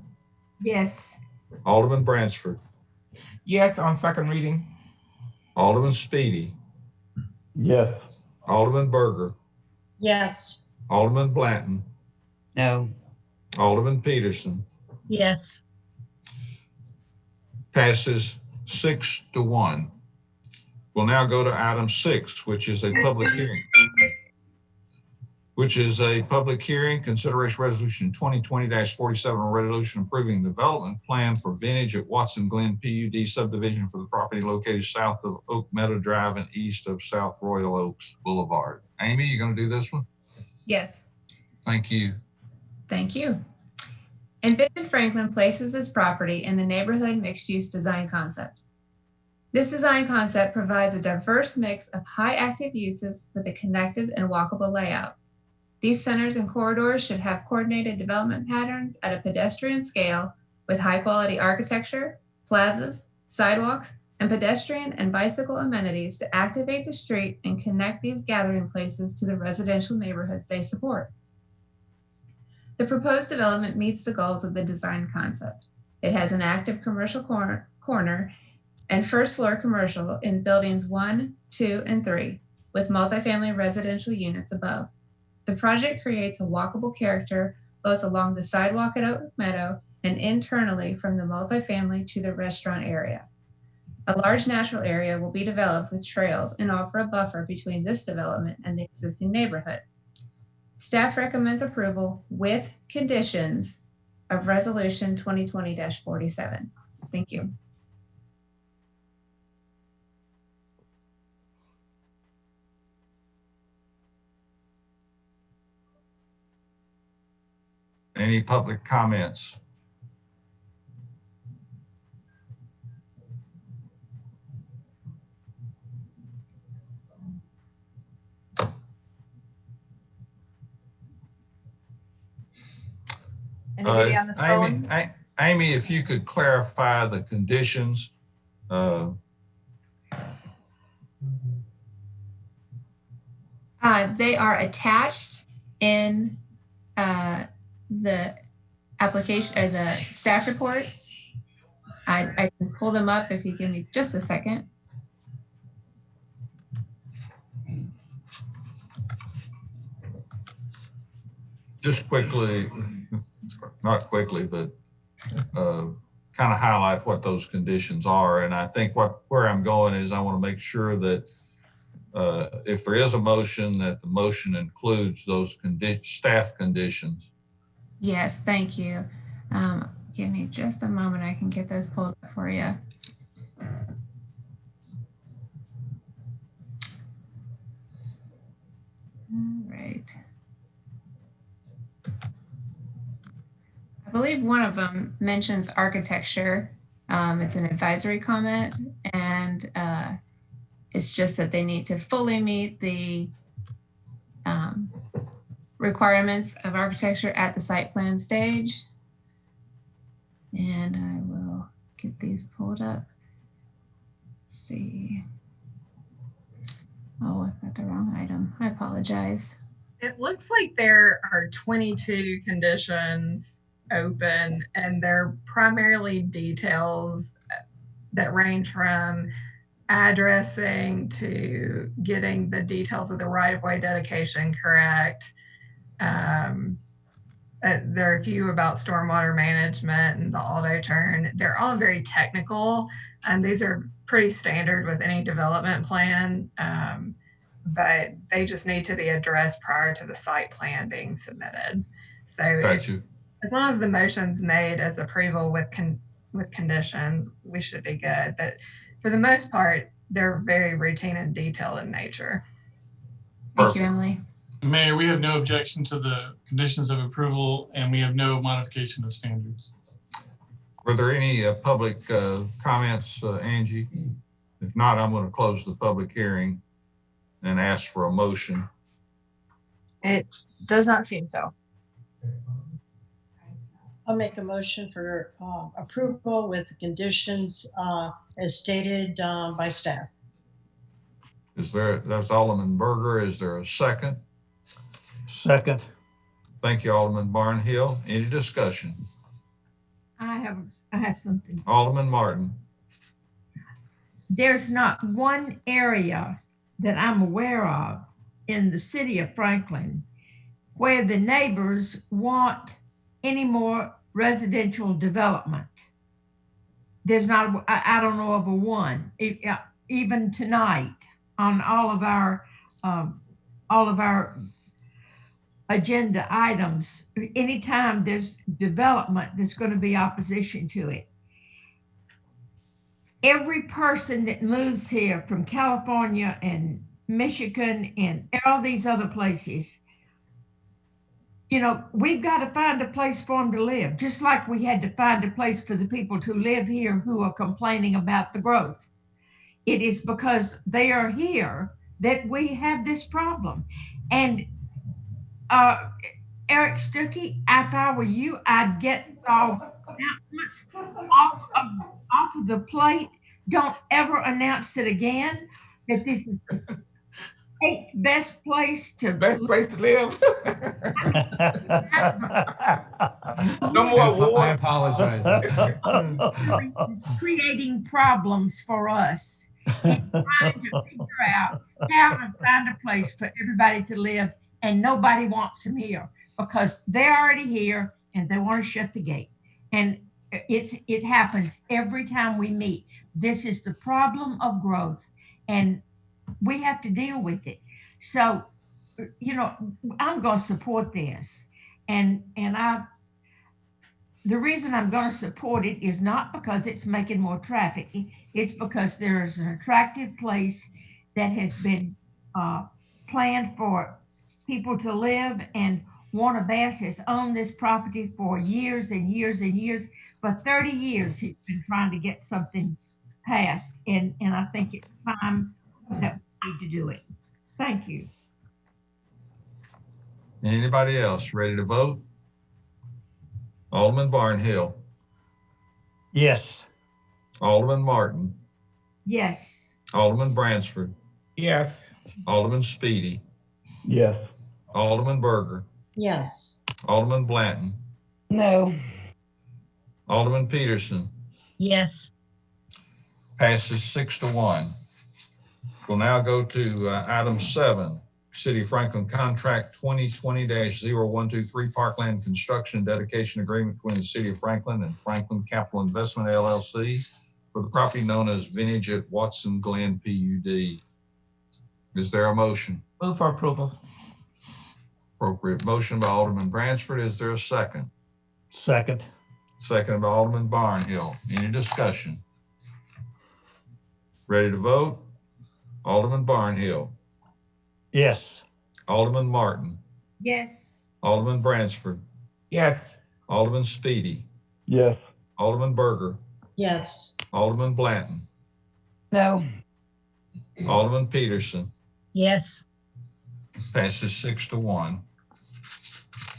Yes. Alderman Bransford. Yes, on second reading. Alderman Speedy. Yes. Alderman Berger. Yes. Alderman Blanton. No. Alderman Peterson. Yes. Passes 6-1. We'll now go to item 6, which is a public hearing. Consideration resolution 2020-47, a resolution approving development plan for Vintage at Watson Glen PUD subdivision for the property located south of Oak Meadow Drive and east of South Royal Oaks Boulevard. Amy, you going to do this one? Yes. Thank you. Thank you. Invented Franklin places this property in the neighborhood mixed-use design concept. This design concept provides a diverse mix of high active uses with a connected and walkable layout. These centers and corridors should have coordinated development patterns at a pedestrian scale with high-quality architecture, plazas, sidewalks, and pedestrian and bicycle amenities to activate the street and connect these gathering places to the residential neighborhoods they support. The proposed development meets the goals of the design concept. It has an active commercial corner and first floor commercial in buildings 1, 2, and 3, with multifamily residential units above. The project creates a walkable character both along the sidewalk at Oak Meadow and internally from the multifamily to the restaurant area. A large natural area will be developed with trails and offer a buffer between this development and the existing neighborhood. Staff recommends approval with conditions of Resolution 2020-47. Thank you. Any public comments? Anybody on the phone? Amy, if you could clarify the conditions. They are attached in the application or the staff report. I can pull them up if you give me just a second. Just quickly, not quickly, but kind of highlight what those conditions are. And I think where I'm going is I want to make sure that if there is a motion, that the motion includes those staff conditions. Yes, thank you. Give me just a moment. I can get those pulled up for you. All right. I believe one of them mentions architecture. It's an advisory comment, and it's just that they need to fully meet the requirements of architecture at the site plan stage. And I will get these pulled up. Let's see. Oh, I've got the wrong item. I apologize. It looks like there are 22 conditions open, and they're primarily details that range from addressing to getting the details of the right-of-way dedication correct. There are a few about stormwater management and the auto turn. They're all very technical, and these are pretty standard with any development plan, but they just need to be addressed prior to the site plan being submitted. So Got you. as long as the motion's made as approval with conditions, we should be good. But for the most part, they're very routine and detailed in nature. Thank you, Emily. Mayor, we have no objection to the conditions of approval, and we have no modification of standards. Were there any public comments, Angie? If not, I'm going to close the public hearing and ask for a motion. It does not seem so. I'll make a motion for approval with the conditions as stated by staff. That's Alderman Berger. Is there a second? Second. Thank you, Alderman Barnhill. Any discussion? I have something. Alderman Martin. There's not one area that I'm aware of in the city of Franklin where the neighbors want any more residential development. There's not, I don't know of a one. Even tonight on all of our agenda items, anytime there's development, there's going to be opposition to it. Every person that moves here from California and Michigan and all these other places, you know, we've got to find a place for them to live, just like we had to find a place for the people to live here who are complaining about the growth. It is because they are here that we have this problem. And Eric Stuckey, if I were you, I'd get announcements off of the plate. Don't ever announce it again that this is the 8th best place to live. No more awards. I apologize. It's creating problems for us and trying to figure out how to find a place for everybody to live, and nobody wants them here because they're already here and they want to shut the gate. And it happens every time we meet. This is the problem of growth, and we have to deal with it. So, you know, I'm going to support this. And the reason I'm going to support it is not because it's making more traffic. It's because there's an attractive place that has been planned for people to live, and Warner Bass has owned this property for years and years and years. For 30 years, he's been trying to get something passed, and I think it's time that we need to do it. Thank you. Anybody else ready to vote? Alderman Barnhill. Yes. Alderman Martin. Yes. Alderman Bransford. Yes. Alderman Speedy. Yes. Alderman Berger. Yes. Alderman Blanton. No. Alderman Peterson. Yes. Passes 6-1. We'll now go to item 7, City of Franklin Contract 2020-0123 Parkland Construction Dedication Agreement between the City of Franklin and Franklin Capital Investment LLC for the property known as Vintage at Watson Glen PUD. Is there a motion? Move for approval. Appropriate motion by Alderman Bransford. Is there a second? Second. Second by Alderman Barnhill. Any discussion? Ready to vote? Alderman Barnhill. Yes. Alderman Martin, Yes. Alderman Bransford, Yes. Alderman Speedy, Yes. Alderman Berger, Yes. Alderman Blanton, No. Alderman Peterson. Yes. Passes 6-1.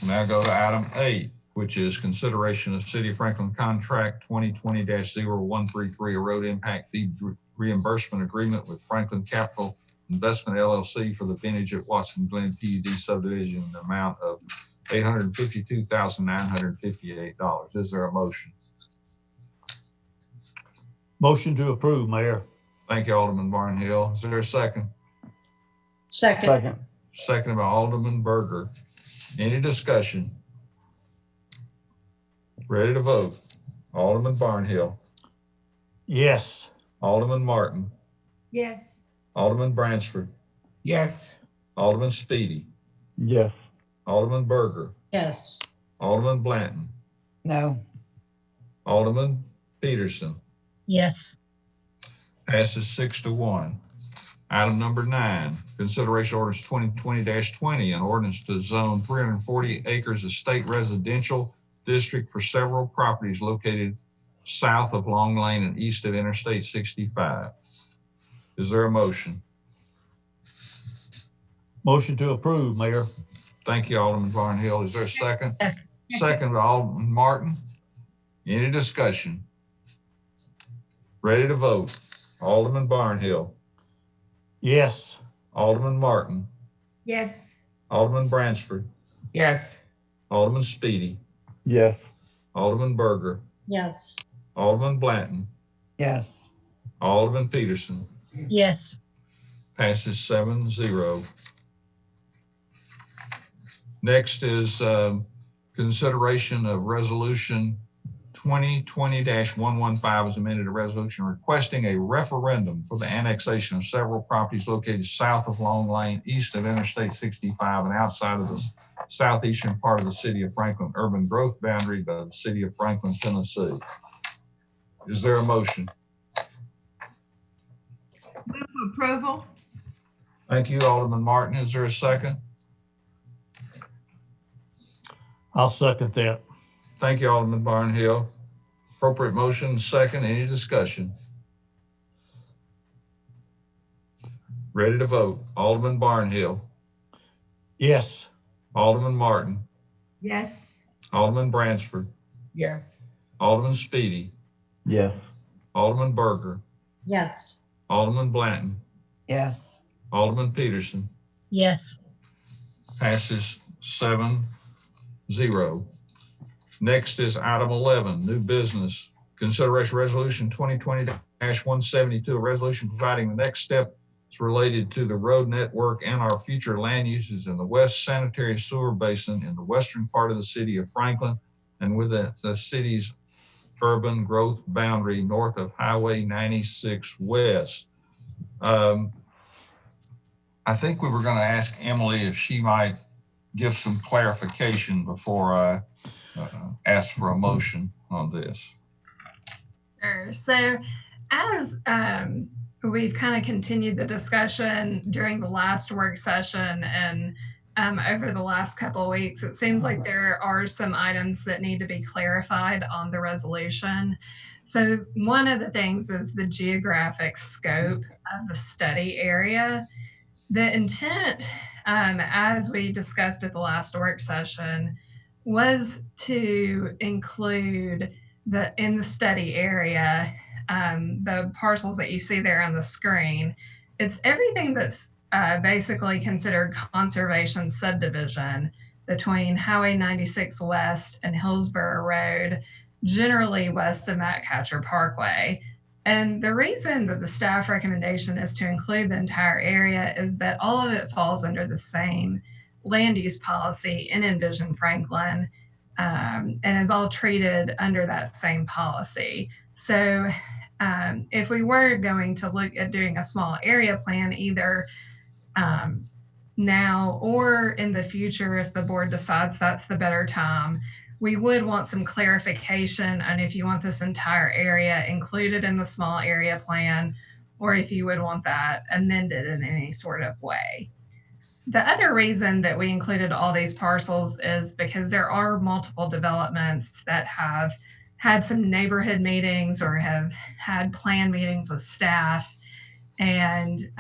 Now go to item 8, which is consideration of City of Franklin Contract 2020-0133, a road impact fee reimbursement agreement with Franklin Capital Investment LLC for the Vintage at Watson Glen PUD subdivision in the amount of $852,958. Is there a motion? Motion to approve, Mayor. Thank you, Alderman Barnhill. Is there a second? Second. Second. Seconded by Alderman Berger. Any discussion? Ready to vote. Alderman Barnhill, Yes. Alderman Martin, Yes. Alderman Bransford, Yes. Alderman Speedy, Yes. Alderman Berger, Yes. Alderman Blanton, No. Alderman Peterson. Yes. Passes 6-1. Item number 9, consideration ordinance 2020-20, an ordinance to zone 340 acres of state residential district for several properties located south of Long Lane and east of Interstate 65. Is there a motion? Motion to approve, Mayor. Thank you, Alderman Barnhill. Is there a second? Second by Alderman Martin. Any discussion? Ready to vote. Alderman Barnhill, Yes. Alderman Martin, Yes. Alderman Bransford, Yes. Alderman Speedy, Yes. Alderman Berger, Yes. Alderman Blanton, Yes. Alderman Peterson. Yes. Passes 7-0. Next is consideration of resolution 2020-115 as amended, a resolution requesting a referendum for the annexation of several properties located south of Long Lane, east of Interstate 65, and outside of the southeastern part of the city of Franklin urban growth boundary by the city of Franklin, Tennessee. Is there a motion? Move for approval. Thank you, Alderman Martin. Is there a second? I'll second that. Thank you, Alderman Barnhill. Appropriate motion, second. Any discussion? Ready to vote. Alderman Barnhill, Yes. Alderman Martin, Yes. Alderman Bransford, Yes. Alderman Speedy, Yes. Alderman Berger, Yes. Alderman Blanton, Yes. Alderman Peterson. Yes. Passes 7-0. Next is item 11, new business. Consideration resolution 2020-172, a resolution providing the next step is related to the road network and our future land uses in the West Sanitary Sewer Basin in the western part of the city of Franklin and with the city's urban growth boundary north of Highway 96 West. I think we were going to ask Emily if she might give some clarification before I ask for a motion on this. Sure. So as we've kind of continued the discussion during the last work session and over the last couple of weeks, it seems like there are some items that need to be clarified on the resolution. So one of the things is the geographic scope of the study area. The intent, as we discussed at the last work session, was to include in the study area, the parcels that you see there on the screen. It's everything that's basically considered conservation subdivision between Highway 96 West and Hillsborough Road, generally west of Matt Catcher Parkway. And the reason that the staff recommendation is to include the entire area is that all of it falls under the same land use policy in Envision Franklin, and is all treated under that same policy. So if we were going to look at doing a small area plan, either now or in the future, if the board decides that's the better time, we would want some clarification on if you want this entire area included in the small area plan, or if you would want that amended in any sort of way. The other reason that we included all these parcels is because there are multiple developments that have had some neighborhood meetings or have had plan meetings with staff. And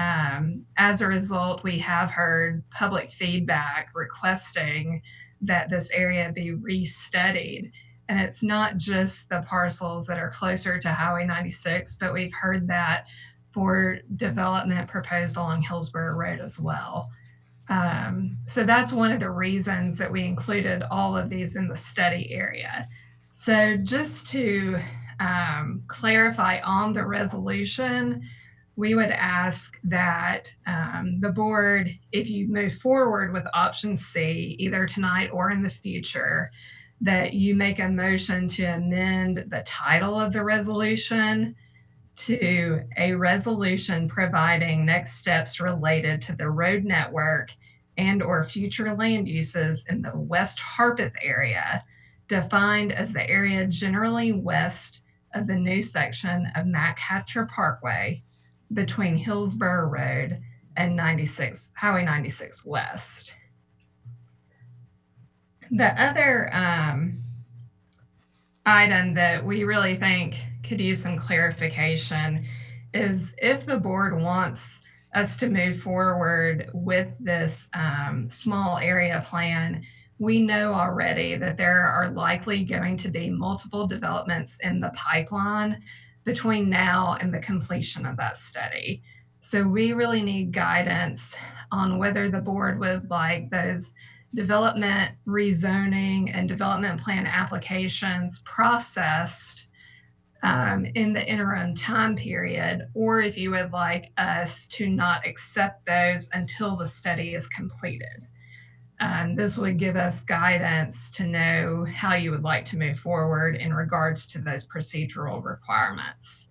as a result, we have heard public feedback requesting that this area be restudied. And it's not just the parcels that are closer to Highway 96, but we've heard that for development proposed along Hillsborough Road as well. So that's one of the reasons that we included all of these in the study area. So just to clarify on the resolution, we would ask that the board, if you move forward with option C, either tonight or in the future, that you make a motion to amend the title of the resolution to a resolution providing next steps related to the road network and or future land uses in the West Harpeth area, defined as the area generally west of the new section of Mac Hatcher Parkway between Hillsborough Road and Highway 96 West. The other item that we really think could use some clarification is if the board wants us to move forward with this small area plan, we know already that there are likely going to be multiple developments in the pipeline between now and the completion of that study. So we really need guidance on whether the board would like those development rezoning and development plan applications processed in the interim time period, or if you would like us to not accept those until the study is completed. This would give us guidance to know how you would like to move forward in regards to those procedural requirements.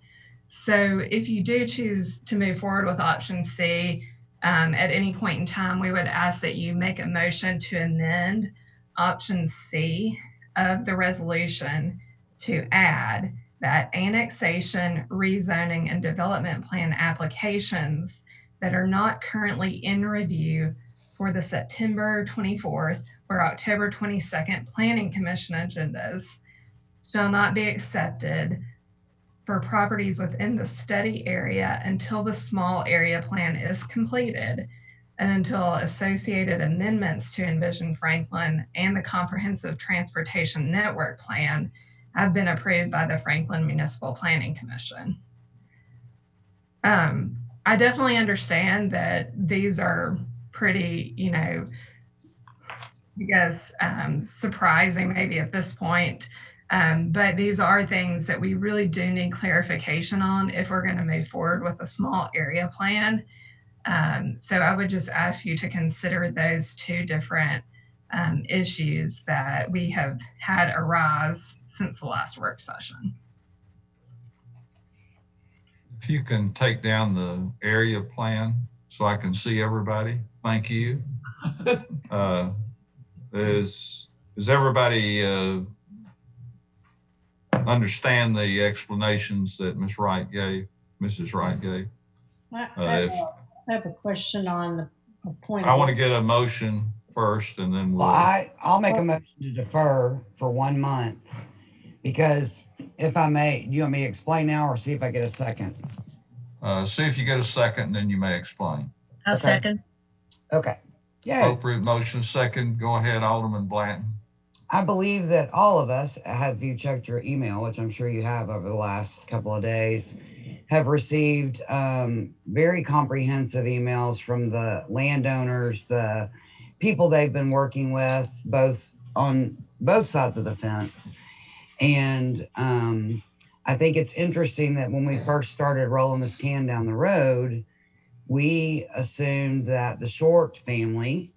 So if you do choose to move forward with option C, at any point in time, we would ask that you make a motion to amend option C of the resolution to add that annexation, rezoning, and development plan applications that are not currently in review for the September 24th or October 22nd Planning Commission agendas shall not be accepted for properties within the study area until the small area plan is completed and until associated amendments to Envision Franklin and the Comprehensive Transportation Network Plan have been approved by the Franklin Municipal Planning Commission. I definitely understand that these are pretty, I guess, surprising maybe at this point. But these are things that we really do need clarification on if we're going to move forward with a small area plan. So I would just ask you to consider those two different issues that we have had arise since the last work session. If you can take down the area plan so I can see everybody, thank you. Is everybody understand the explanations that Ms. Wright gave, Mrs. Wright gave? I have a question on a point. I want to get a motion first and then we'll. Well, I'll make a motion to defer for 1 month because if I may, do you want me to explain now or see if I get a second? See if you get a second, then you may explain. A second. Okay. Yeah. Appropriate motion second. Go ahead, Alderman Blanton. I believe that all of us, have you checked your email, which I'm sure you have over the last couple of days, have received very comprehensive emails from the landowners, the people they've been working with, both on both sides of the fence. And I think it's interesting that when we first started rolling this can down the road, we assumed that the Short family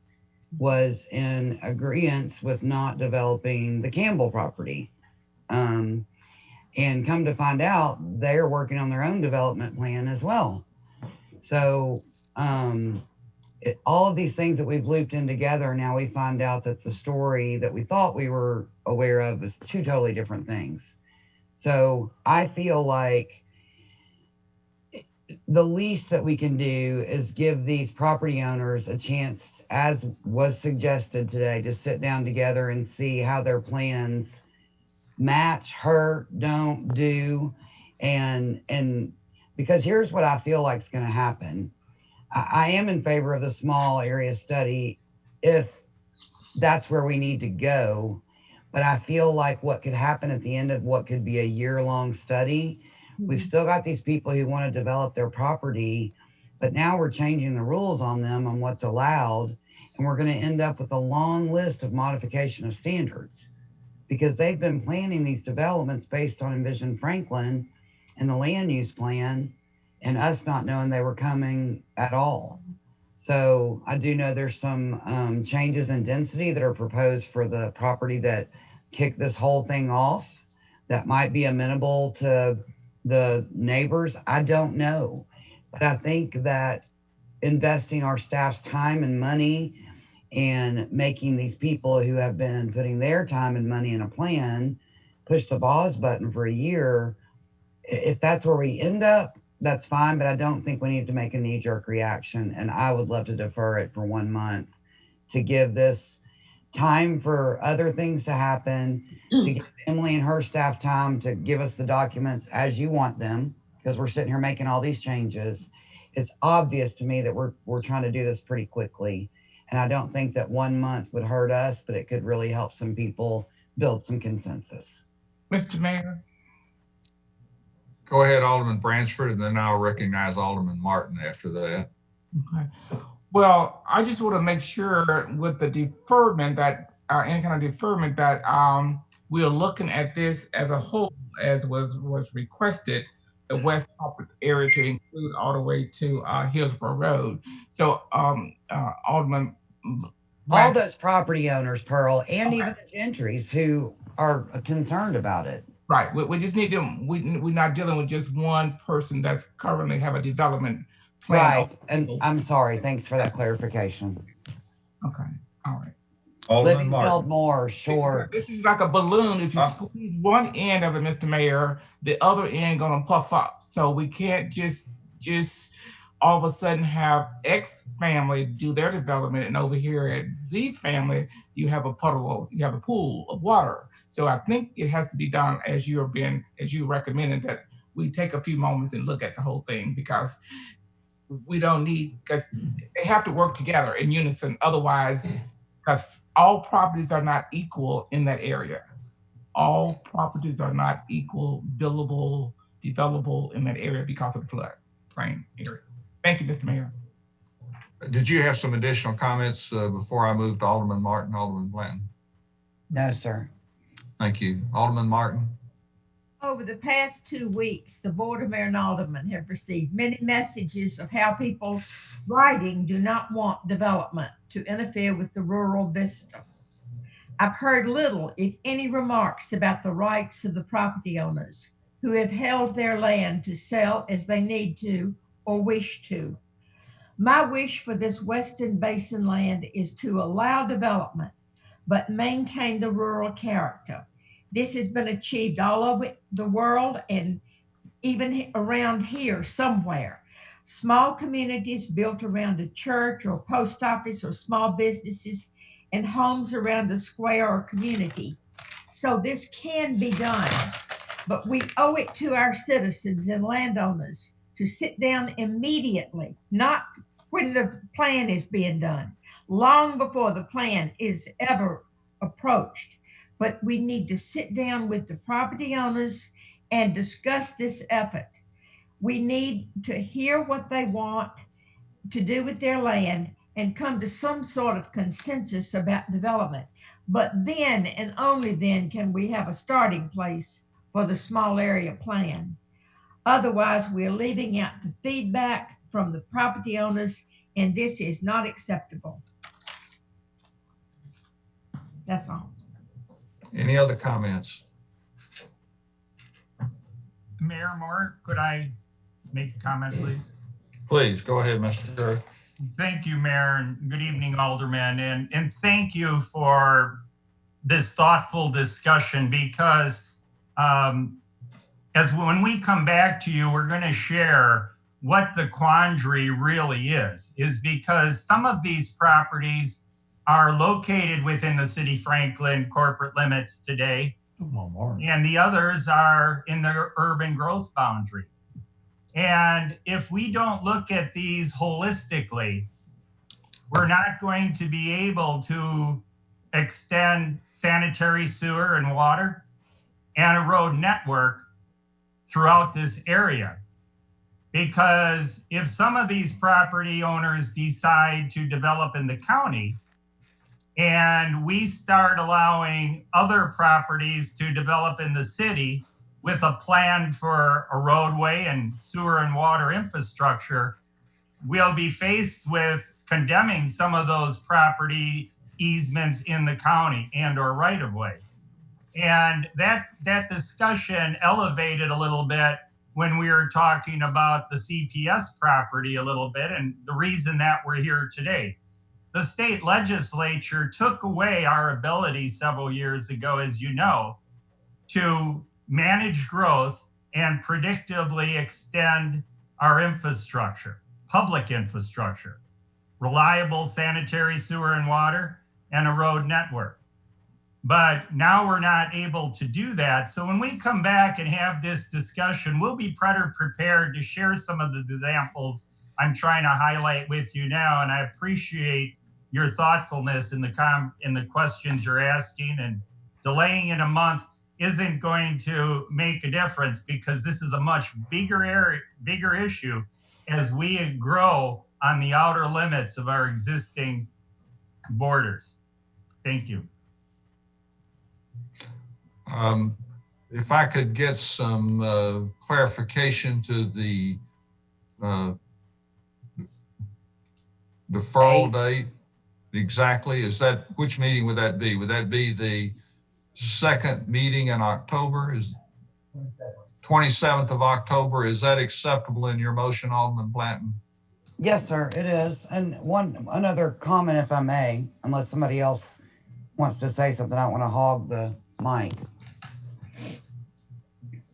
was in agreement with not developing the Campbell property. And come to find out, they're working on their own development plan as well. So all of these things that we've looped in together, now we find out that the story that we thought we were aware of is two totally different things. So I feel like the least that we can do is give these property owners a chance, as was suggested today, to sit down together and see how their plans match, hurt, don't, do. And because here's what I feel like is going to happen. I am in favor of the small area study if that's where we need to go. But I feel like what could happen at the end of what could be a year-long study, we've still got these people who want to develop their property, but now we're changing the rules on them on what's allowed. And we're going to end up with a long list of modification of standards because they've been planning these developments based on Envision Franklin and the land use plan, and us not knowing they were coming at all. So I do know there's some changes in density that are proposed for the property that kicked this whole thing off that might be amenable to the neighbors. I don't know. But I think that investing our staff's time and money and making these people who have been putting their time and money in a plan push the pause button for a year, if that's where we end up, that's fine, but I don't think we need to make a knee-jerk reaction. And I would love to defer it for 1 month to give this time for other things to happen, to give Emily and her staff time to give us the documents as you want them, because we're sitting here making all these changes. It's obvious to me that we're trying to do this pretty quickly. And I don't think that 1 month would hurt us, but it could really help some people build some consensus. Mr. Mayor. Go ahead, Alderman Bransford, and then I'll recognize Alderman Martin after that. Okay. Well, I just want to make sure with the deferment that, any kind of deferment that we are looking at this as a whole, as was requested, the West Hartford area to include all the way to Hillsborough Road. So Alderman. All those property owners, Pearl, and even the Gentrys who are concerned about it. Right. We just need to, we're not dealing with just one person that's currently have a development plan. Right. And I'm sorry. Thanks for that clarification. Okay. All right. Living build more, sure. This is like a balloon. If you squeeze one end of it, Mr. Mayor, the other end gonna puff up. So we can't just all of a sudden have X family do their development, and over here at Z family, you have a pool of water. So I think it has to be done as you recommended, that we take a few moments and look at the whole thing, because because they have to work together in unison. Otherwise, because all properties are not equal in that area. All properties are not equal, buildable, developable in that area because of the floodplain area. Thank you, Mr. Mayor. Did you have some additional comments before I move to Alderman Martin, Alderman Blanton? No, sir. Thank you. Alderman Martin. Over the past 2 weeks, the Board of Mayor and Aldermen have received many messages of how people writing do not want development to interfere with the rural vista. I've heard little, if any, remarks about the rights of the property owners who have held their land to sell as they need to or wish to. My wish for this Western Basin land is to allow development, but maintain the rural character. This has been achieved all over the world and even around here somewhere. Small communities built around a church or post office or small businesses and homes around a square or community. So this can be done, but we owe it to our citizens and landowners to sit down immediately, not when the plan is being done, long before the plan is ever approached. But we need to sit down with the property owners and discuss this effort. We need to hear what they want to do with their land and come to some sort of consensus about development. But then and only then can we have a starting place for the small area plan. Otherwise, we're leaving out the feedback from the property owners, and this is not acceptable. That's all. Any other comments? Mayor Moore, could I make a comment, please? Please, go ahead, Mr. Kerr. Thank you, Mayor, and good evening, Alderman. And thank you for this thoughtful discussion, because as when we come back to you, we're going to share what the quandary really is because some of these properties are located within the city Franklin corporate limits today, and the others are in the urban growth boundary. And if we don't look at these holistically, we're not going to be able to extend sanitary sewer and water and a road network throughout this area. Because if some of these property owners decide to develop in the county and we start allowing other properties to develop in the city with a plan for a roadway and sewer and water infrastructure, we'll be faced with condemning some of those property easements in the county and or right of way. And that discussion elevated a little bit when we were talking about the CPS property a little bit, and the reason that we're here today. The state legislature took away our ability several years ago, as you know, to manage growth and predictably extend our infrastructure, public infrastructure, reliable sanitary sewer and water, and a road network. But now we're not able to do that. So when we come back and have this discussion, we'll be better prepared to share some of the examples I'm trying to highlight with you now. And I appreciate your thoughtfulness in the questions you're asking, and delaying in a month isn't going to make a difference because this is a much bigger issue as we grow on the outer limits of our existing borders. Thank you. If I could get some clarification to the deferral date exactly, which meeting would that be? Would that be the second meeting in October? Is 27th of October? Is that acceptable in your motion, Alderman Blanton? Yes, sir, it is. And another comment, if I may, unless somebody else wants to say something, I don't want to hog the mic.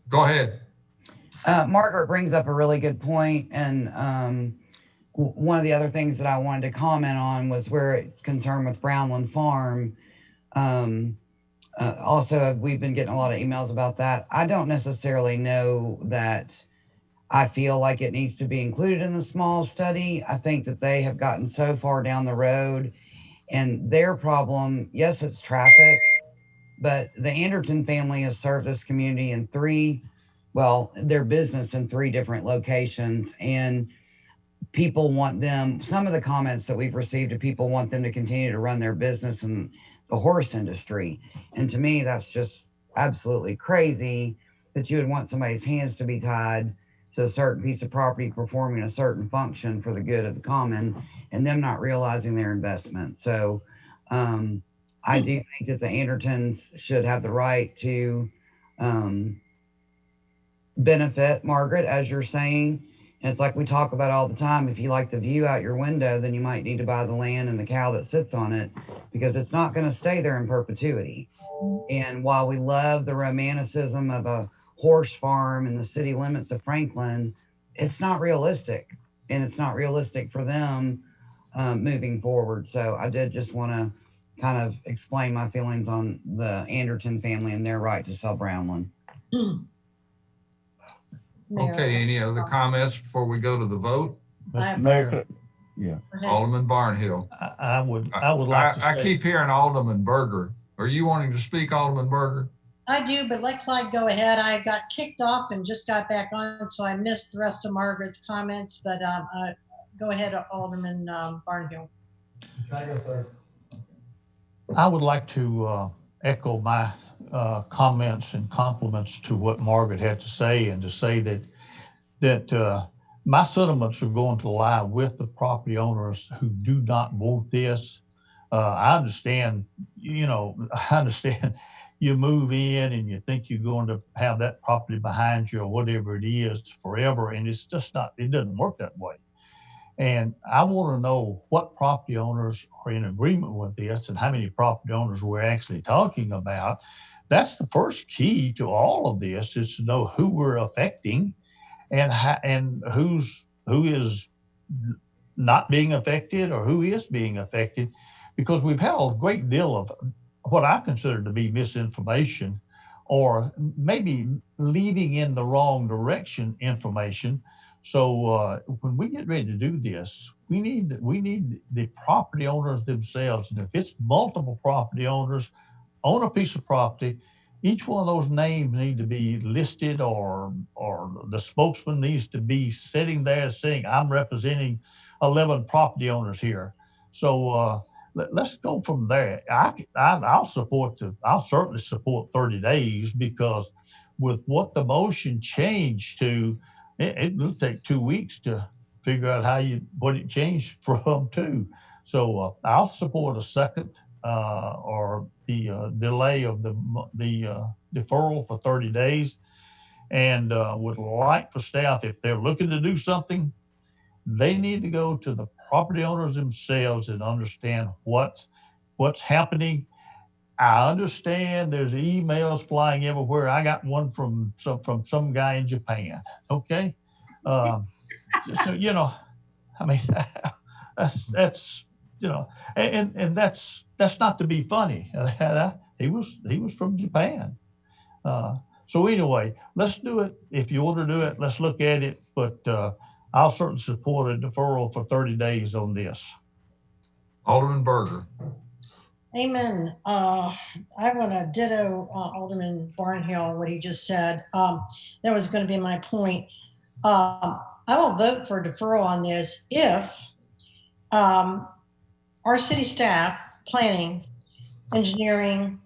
Go ahead. Margaret brings up a really good point, and one of the other things that I wanted to comment on was where it's concerned with Brownland Farm. Also, we've been getting a lot of emails about that. I don't necessarily know that I feel like it needs to be included in the small study. I think that they have gotten so far down the road, and their problem, yes, it's traffic, but the Anderton family has served this community in their business in 3 different locations, and people want them, some of the comments that we've received, people want them to continue to run their business in the horse industry. And to me, that's just absolutely crazy that you would want somebody's hands to be tied to a certain piece of property performing a certain function for the good of the common and them not realizing their investment. So I do think that the Andertons should have the right to benefit, Margaret, as you're saying. And it's like we talk about all the time. If you like the view out your window, then you might need to buy the land and the cow that sits on it, because it's not going to stay there in perpetuity. And while we love the romanticism of a horse farm in the city limits of Franklin, it's not realistic, and it's not realistic for them moving forward. So I did just want to kind of explain my feelings on the Anderton family and their right to sell Brownland. Okay, any other comments before we go to the vote? Mayor, yeah. Alderman Barnhill. I would like to say, I keep hearing Alderman Berger. Are you wanting to speak, Alderman Berger? I do, but let Clyde go ahead. I got kicked off and just got back on, so I missed the rest of Margaret's comments, but go ahead, Alderman Barnhill. I would like to echo my comments and compliments to what Margaret had to say, and to say that my sentiments are going to lie with the property owners who do not want this. I understand you move in and you think you're going to have that property behind you or whatever it is forever, and it's just not, it doesn't work that way. And I want to know what property owners are in agreement with this and how many property owners we're actually talking about. That's the first key to all of this, is to know who we're affecting and who's not being affected or who is being affected, because we've had a great deal of what I consider to be misinformation, or maybe leading in the wrong direction information. So when we get ready to do this, we need the property owners themselves. And if it's multiple property owners own a piece of property, each one of those names need to be listed, or the spokesman needs to be sitting there saying, I'm representing 11 property owners here. So let's go from there. I'll certainly support 30 days, because with what the motion changed to, it will take 2 weeks to figure out what it changed from to. So I'll support a second or the delay of the deferral for 30 days, and would like for staff, if they're looking to do something, they need to go to the property owners themselves and understand what's happening. I understand there's emails flying everywhere. I got one from some guy in Japan. Okay, so I mean, that's and that's not to be funny. He was from Japan. So anyway, let's do it. If you want to do it, let's look at it. But I'll certainly support a deferral for 30 days on this. Alderman Berger. Amen. I want to ditto Alderman Barnhill, what he just said. That was going to be my point. I will vote for deferral on this if our city staff, planning, engineering,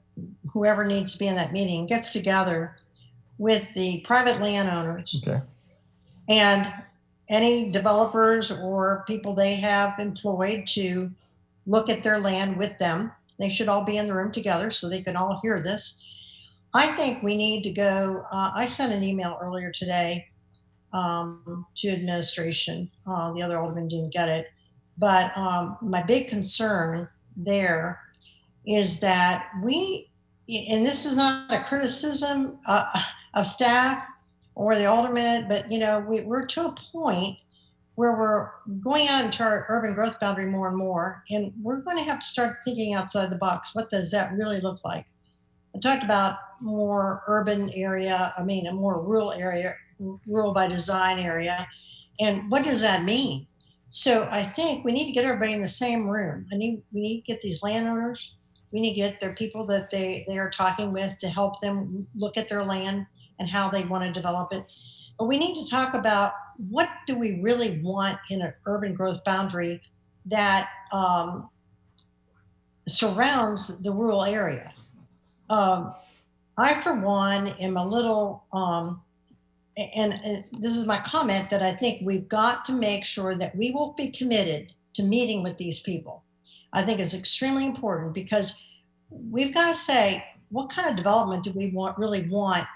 whoever needs to be in that meeting, gets together with the private landowners and any developers or people they have employed to look at their land with them. They should all be in the room together so they can all hear this. I think we need to go, I sent an email earlier today to administration. The other alderman didn't get it. But my big concern there is that and this is not a criticism of staff or the alderman, but we're to a point where we're going out into our urban growth boundary more and more, and we're going to have to start thinking outside the box. What does that really look like? I talked about more urban area, a more rural area, rural by design area, and what does that mean? So I think we need to get everybody in the same room. We need to get these landowners. We need to get their people that they are talking with to help them look at their land and how they want to develop it. But we need to talk about what do we really want in an urban growth boundary that surrounds the rural area. I, for one, am a little, and this is my comment, that I think we've got to make sure that we will be committed to meeting with these people. I think it's extremely important, because we've got to say, what kind of development do we really want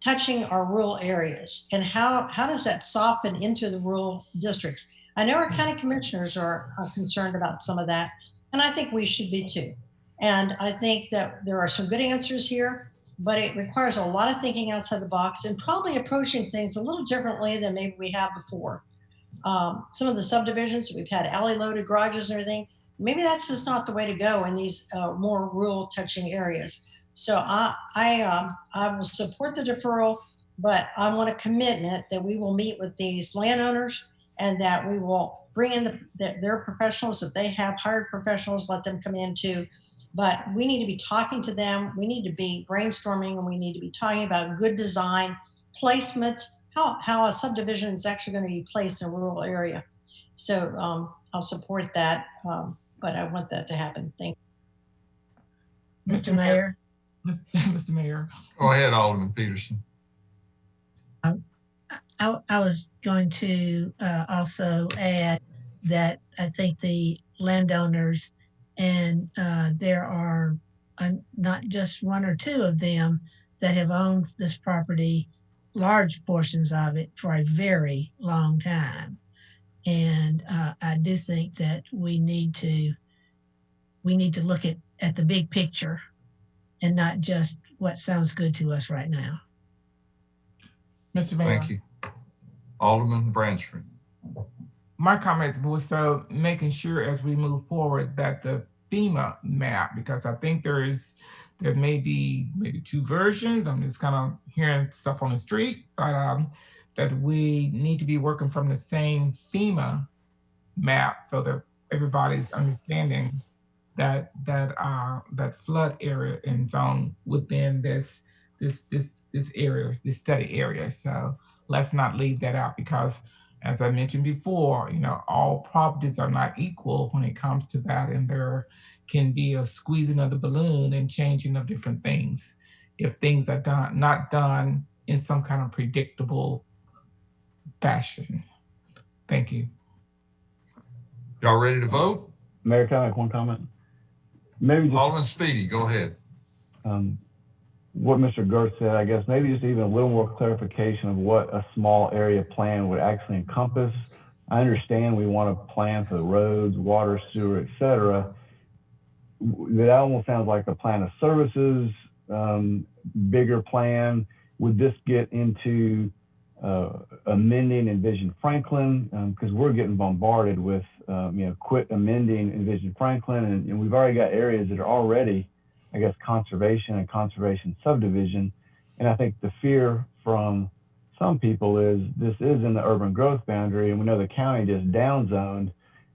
touching our rural areas, and how does that soften into the rural districts? I know our county commissioners are concerned about some of that, and I think we should be too. And I think that there are some good answers here, but it requires a lot of thinking outside the box and probably approaching things a little differently than maybe we have before. Some of the subdivisions, we've had alley loaded garages and everything. Maybe that's just not the way to go in these more rural touching areas. So I will support the deferral, but I want a commitment that we will meet with these landowners and that we will bring in their professionals. If they have hired professionals, let them come in too. But we need to be talking to them. We need to be brainstorming, and we need to be talking about good design, placement, how a subdivision is actually going to be placed in a rural area. So I'll support that, but I want that to happen. Thank you. Mr. Mayor. Mr. Mayor. Go ahead, Alderman Peterson. I was going to also add that I think the landowners, and there are not just one or two of them that have owned this property, large portions of it, for a very long time. And I do think that we need to look at the big picture and not just what sounds good to us right now. Mr. Mayor. Thank you. Alderman Branstrom. my comments were so making sure as we move forward that the FEMA map, because I think there may be maybe two versions. I'm just kind of hearing stuff on the street, but that we need to be working from the same FEMA map so that everybody's understanding that flood area and zone within this area, this study area. So let's not leave that out, because as I mentioned before, all properties are not equal when it comes to that, and there can be a squeezing of the balloon and changing of different things if things are not done in some kind of predictable fashion. Thank you. Y'all ready to vote? Mayor, can I make one comment? Maybe just Alderman Speedy, go ahead. What Mr. Gertz said, I guess maybe just even a little more clarification of what a small area plan would actually encompass. I understand we want to plan for the roads, water, sewer, et cetera. That almost sounds like a plan of services, bigger plan. Would this get into amending Envision Franklin? Because we're getting bombarded with, quit amending Envision Franklin. And we've already got areas that are already, I guess, conservation and conservation subdivision. And I think the fear from some people is this is in the urban growth boundary, and we know the county just downzoned,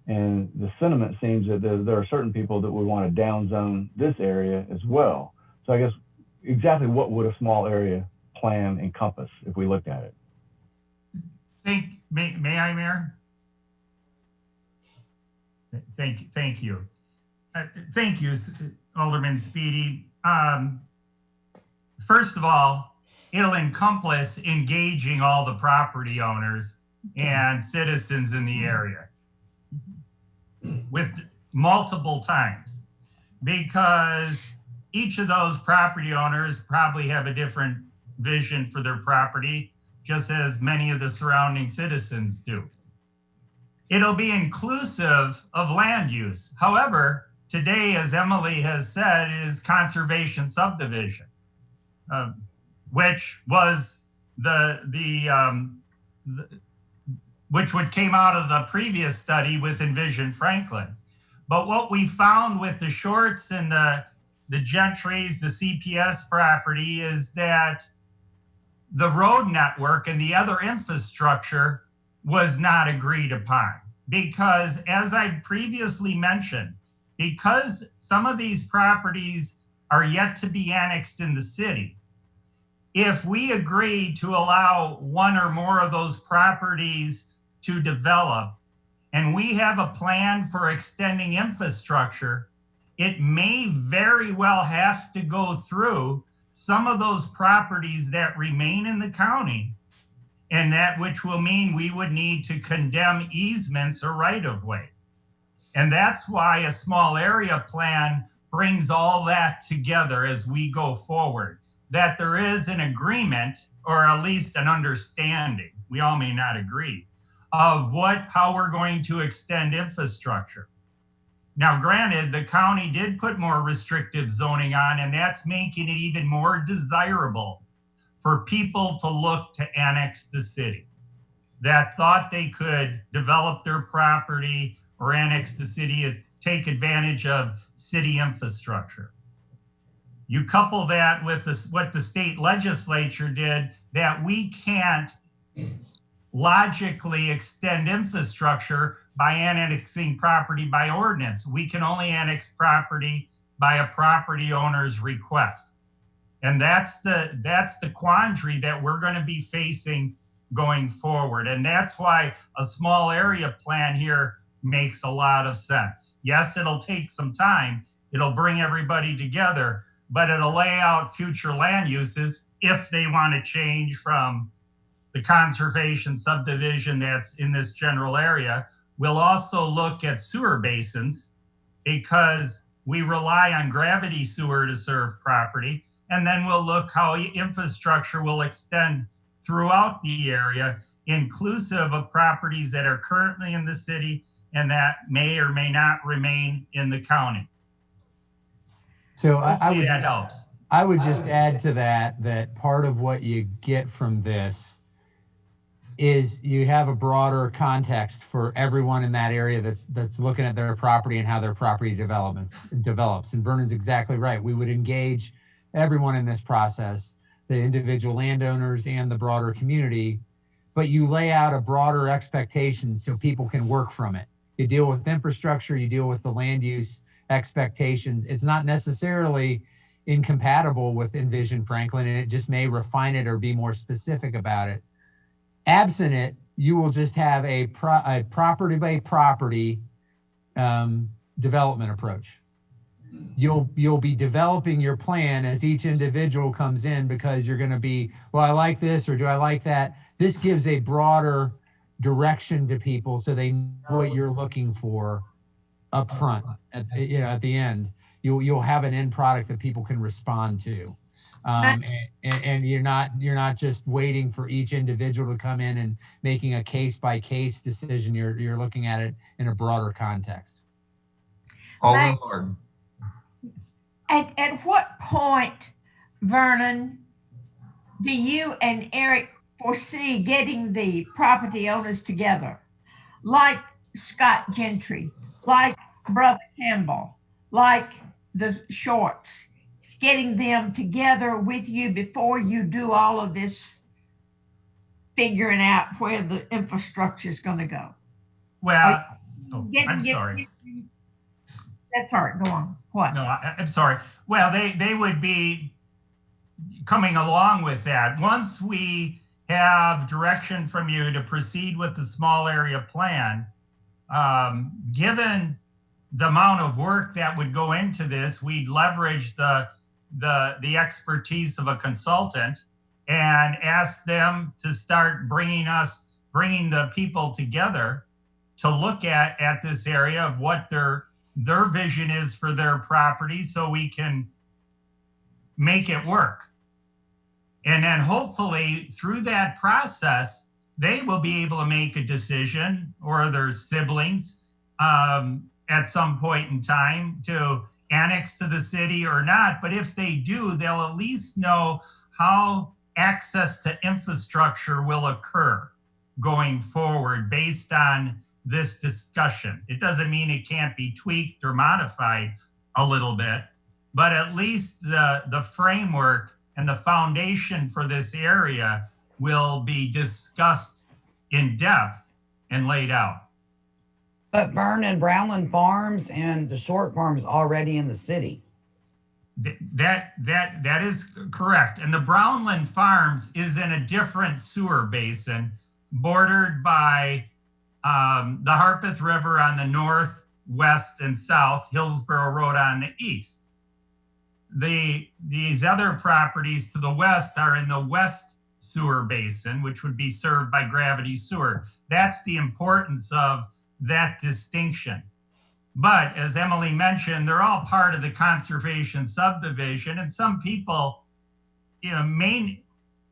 and the sentiment seems that there are certain people that would want to downzone this area as well. So I guess exactly what would a small area plan encompass if we looked at it? May I, Mayor? Thank you. Thank you, Alderman Speedy. First of all, it'll encompass engaging all the property owners and citizens in the area with multiple times, because each of those property owners probably have a different vision for their property, just as many of the surrounding citizens do. It'll be inclusive of land use. However, today, as Emily has said, is conservation subdivision, which was which came out of the previous study with Envision Franklin. But what we found with the Shorts and the Gentrys, the CPS property, is that the road network and the other infrastructure was not agreed upon, because, as I previously mentioned, because some of these properties are yet to be annexed in the city, if we agree to allow one or more of those properties to develop, and we have a plan for extending infrastructure, it may very well have to go through some of those properties that remain in the county, and that which will mean we would need to condemn easements or right-of-way. And that's why a small area plan brings all that together as we go forward, that there is an agreement, or at least an understanding, we all may not agree, of how we're going to extend infrastructure. Now, granted, the county did put more restrictive zoning on, and that's making it even more desirable for people to look to annex the city, that thought they could develop their property or annex the city and take advantage of city infrastructure. You couple that with what the state legislature did, that we can't logically extend infrastructure by annexing property by ordinance. We can only annex property by a property owner's request. And that's the quandary that we're going to be facing going forward. And that's why a small area plan here makes a lot of sense. Yes, it'll take some time. It'll bring everybody together, but it'll lay out future land uses if they want to change from the conservation subdivision that's in this general area. We'll also look at sewer basins, because we rely on gravity sewer to serve property. And then we'll look how infrastructure will extend throughout the area, inclusive of properties that are currently in the city and that may or may not remain in the county. So Hopefully that helps. I would just add to that part of what you get from this is you have a broader context for everyone in that area that's looking at their property and how their property develops. And Vernon's exactly right. We would engage everyone in this process, the individual landowners and the broader community, but you lay out a broader expectation so people can work from it. You deal with infrastructure, you deal with the land use expectations. It's not necessarily incompatible with Envision Franklin, and it just may refine it or be more specific about it. Absent it, you will just have a property by property development approach. You'll be developing your plan as each individual comes in, because you're going to be, well, I like this, or do I like that? This gives a broader direction to people so they know what you're looking for up front. At the end, you'll have an end product that people can respond to. And you're not just waiting for each individual to come in and making a case by case decision. You're looking at it in a broader context. Alderman Martin. At what point, Vernon, do you and Eric foresee getting the property owners together, like Scott Gentry, like Brother Campbell, like the Shorts, getting them together with you before you do all of this figuring out where the infrastructure is going to go? Well, I'm sorry. That's all right. Go on. What? No, I'm sorry. Well, they would be coming along with that. Once we have direction from you to proceed with the small area plan, given the amount of work that would go into this, we'd leverage the expertise of a consultant and ask them to start bringing the people together to look at this area of what their vision is for their property, so we can make it work. And then hopefully through that process, they will be able to make a decision, or their siblings at some point in time, to annex to the city or not. But if they do, they'll at least know how access to infrastructure will occur going forward based on this discussion. It doesn't mean it can't be tweaked or modified a little bit, but at least the framework and the foundation for this area will be discussed in depth and laid out. But Vernon, Brownland Farms and the Short Farm is already in the city. That is correct. And the Brownland Farms is in a different sewer basin, bordered by the Harpeth River on the north, west, and south, Hillsborough Road on the east. These other properties to the west are in the west sewer basin, which would be served by gravity sewer. That's the importance of that distinction. But as Emily mentioned, they're all part of the conservation subdivision, and some people, may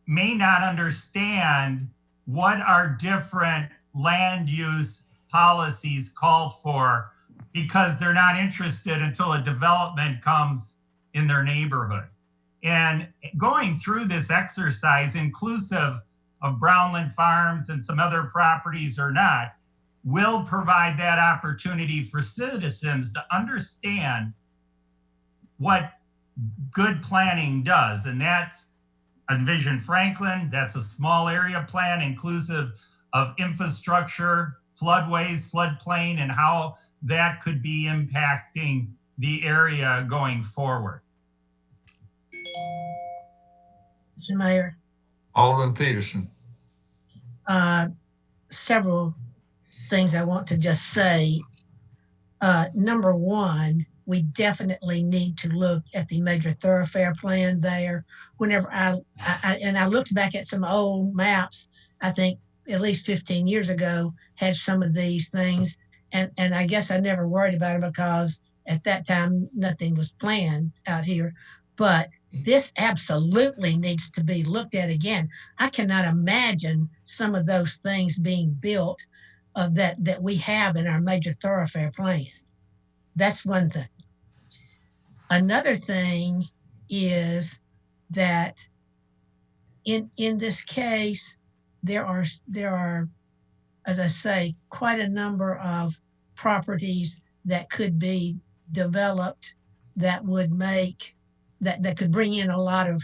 not understand what our different land use policies call for, because they're not interested until a development comes in their neighborhood. And going through this exercise, inclusive of Brownland Farms and some other properties or not, will provide that opportunity for citizens to understand what good planning does. And that's Envision Franklin. That's a small area plan inclusive of infrastructure, floodways, floodplain, and how that could be impacting the area going forward. Mr. Mayor. Alderman Peterson. Several things I want to just say. Number one, we definitely need to look at the major thoroughfare plan there. Whenever I looked back at some old maps, I think at least 15 years ago, had some of these things. And I guess I never worried about them because at that time, nothing was planned out here. But this absolutely needs to be looked at again. I cannot imagine some of those things being built that we have in our major thoroughfare plan. That's one thing. Another thing is that in this case, there are, as I say, quite a number of properties that could be developed that would make that could bring in a lot of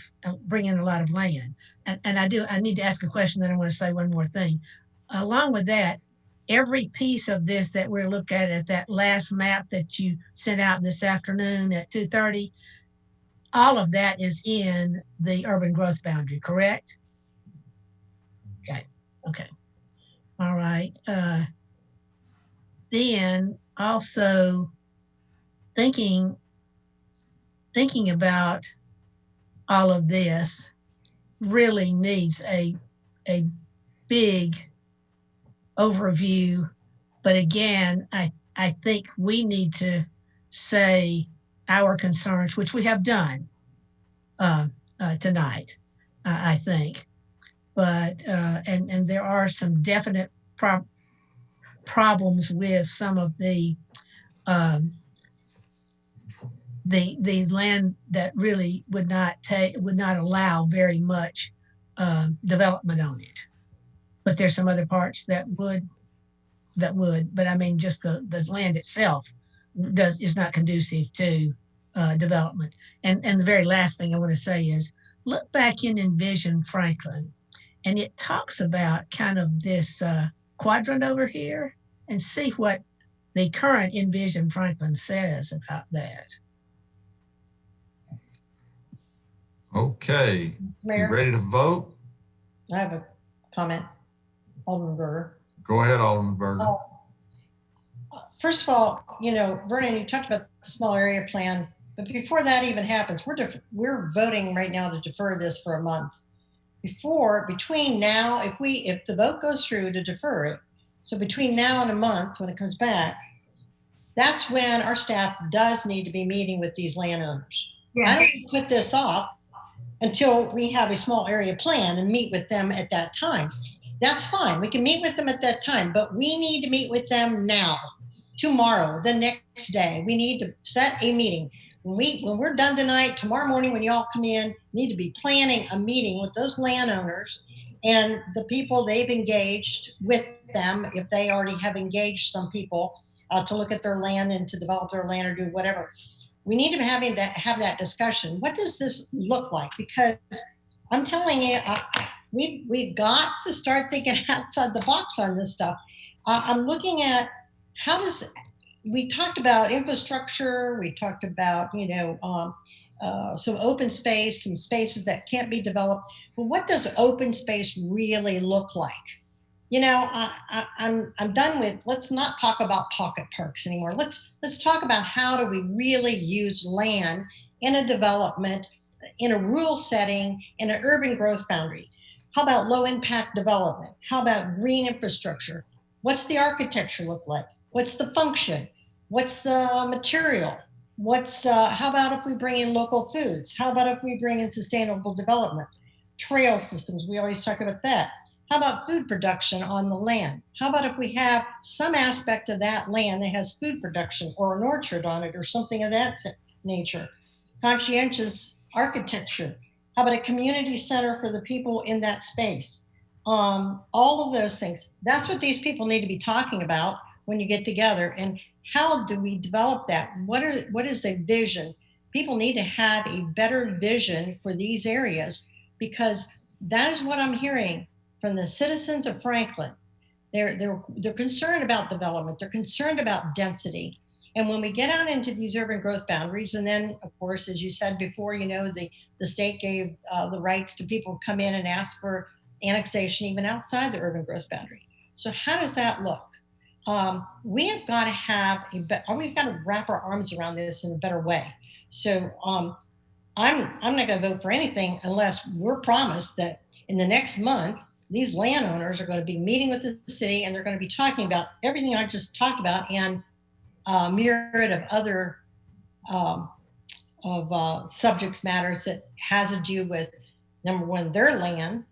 land. And I need to ask a question, then I want to say one more thing. Along with that, every piece of this that we're looking at that last map that you sent out this afternoon at 2:30, all of that is in the urban growth boundary, correct? Okay. All right. Then also thinking about all of this really needs a big overview. But again, I think we need to say our concerns, which we have done tonight, I think. But and there are some definite problems with some of the land that really would not allow very much development on it. But there's some other parts that would. But I mean, just the land itself is not conducive to development. And the very last thing I want to say is look back in Envision Franklin, and it talks about kind of this quadrant over here, and see what the current Envision Franklin says about that. Okay, you Mayor? ready to vote? I have a comment, Alderman Berger. Go ahead, Alderman Berger. First of all, Vernon, you talked about the small area plan, but before that even happens, we're voting right now to defer this for a month. Between now, if the vote goes through to defer it, so between now and a month when it comes back, that's when our staff does need to be meeting with these landowners. Yeah. I don't put this off until we have a small area plan and meet with them at that time. That's fine. We can meet with them at that time, but we need to meet with them now, tomorrow, the next day. We need to set a meeting. When we're done tonight, tomorrow morning, when y'all come in, need to be planning a meeting with those landowners and the people they've engaged with them, if they already have engaged some people to look at their land and to develop their land or do whatever. We need to have that discussion. What does this look like? Because I'm telling you, we've got to start thinking outside the box on this stuff. I'm looking at we talked about infrastructure, we talked about, some open space, some spaces that can't be developed. But what does open space really look like? I'm done with, let's not talk about pocket parks anymore. Let's talk about how do we really use land in a development, in a rural setting, in an urban growth boundary. How about low impact development? How about green infrastructure? What's the architecture look like? What's the function? What's the material? How about if we bring in local foods? How about if we bring in sustainable development? Trail systems, we always talk about that. How about food production on the land? How about if we have some aspect of that land that has food production or an orchard on it or something of that nature? Conscientious architecture. How about a community center for the people in that space? All of those things. That's what these people need to be talking about when you get together. And how do we develop that? What is a vision? People need to have a better vision for these areas, because that is what I'm hearing from the citizens of Franklin. They're concerned about development. They're concerned about density. And when we get out into these urban growth boundaries, and then, of course, as you said before, the state gave the rights to people to come in and ask for annexation even outside the urban growth boundary. So how does that look? We have got to we've got to wrap our arms around this in a better way. So I'm not going to vote for anything unless we're promised that in the next month, these landowners are going to be meeting with the city and they're going to be talking about everything I just talked about and a myriad of other subjects matters that has to do with, number one, their land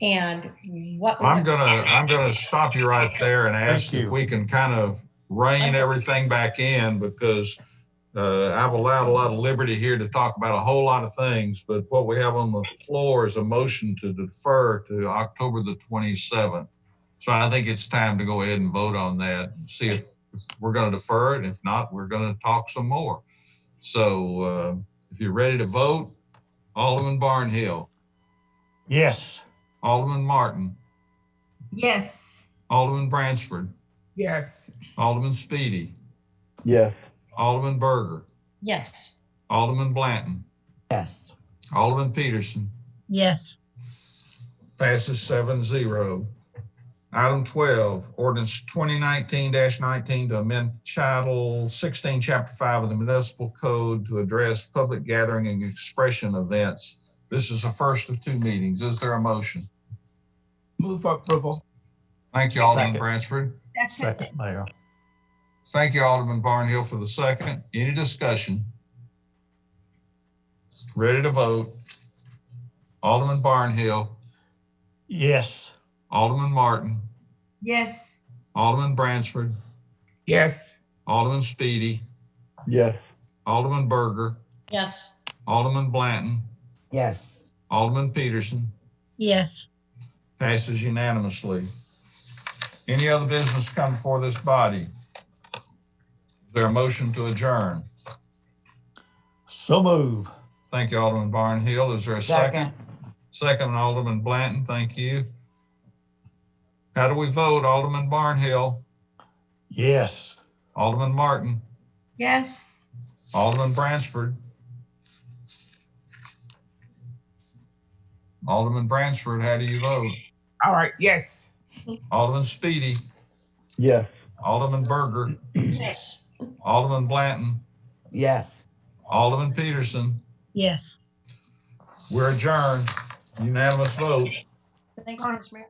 and what. I'm gonna stop you right there and ask if we can kind of rein everything back in, because I've allowed a lot of liberty here to talk about a whole lot of things, but what we have on the floor is a motion to defer to October the 27th. So I think it's time to go ahead and vote on that and see if we're going to defer it. If not, we're going to talk some more. So if you're ready to vote, Alderman Barnhill. Yes. Alderman Martin. Yes. Alderman Bransford. Yes. Alderman Speedy. Yes. Alderman Berger. Yes. Alderman Blanton. Yes. Alderman Peterson. Yes. Passes 7-0. Item 12, ordinance 2019-19 to amend Title 16, Chapter 5 of the Municipal Code to address public gathering and expression events. This is the first of two meetings. Is there a motion? Move for approval. Thank you, Alderman Second. Bransford. Second, Mayor. Thank you, Alderman Barnhill, for the second. Any discussion? Ready to vote? Alderman Barnhill. Yes. Alderman Martin. Yes. Alderman Bransford. Yes. Alderman Speedy. Yes. Alderman Berger. Yes. Alderman Blanton. Yes. Alderman Peterson. Yes. Passes unanimously. Any other business come before this body? Is there a motion to adjourn? So move. Thank you, Alderman Barnhill. Is there a second? Second, Alderman Blanton. Thank you. How do we vote? Alderman Barnhill. Yes. Alderman Martin. Yes. Alderman Bransford. Alderman Bransford, how do you vote? All right. Yes. Alderman Speedy. Yes. Alderman Berger. Yes. Alderman Blanton. Yes. Alderman Peterson. Yes. We're adjourned. Unanimous vote. Thanks, Mr. Mayor.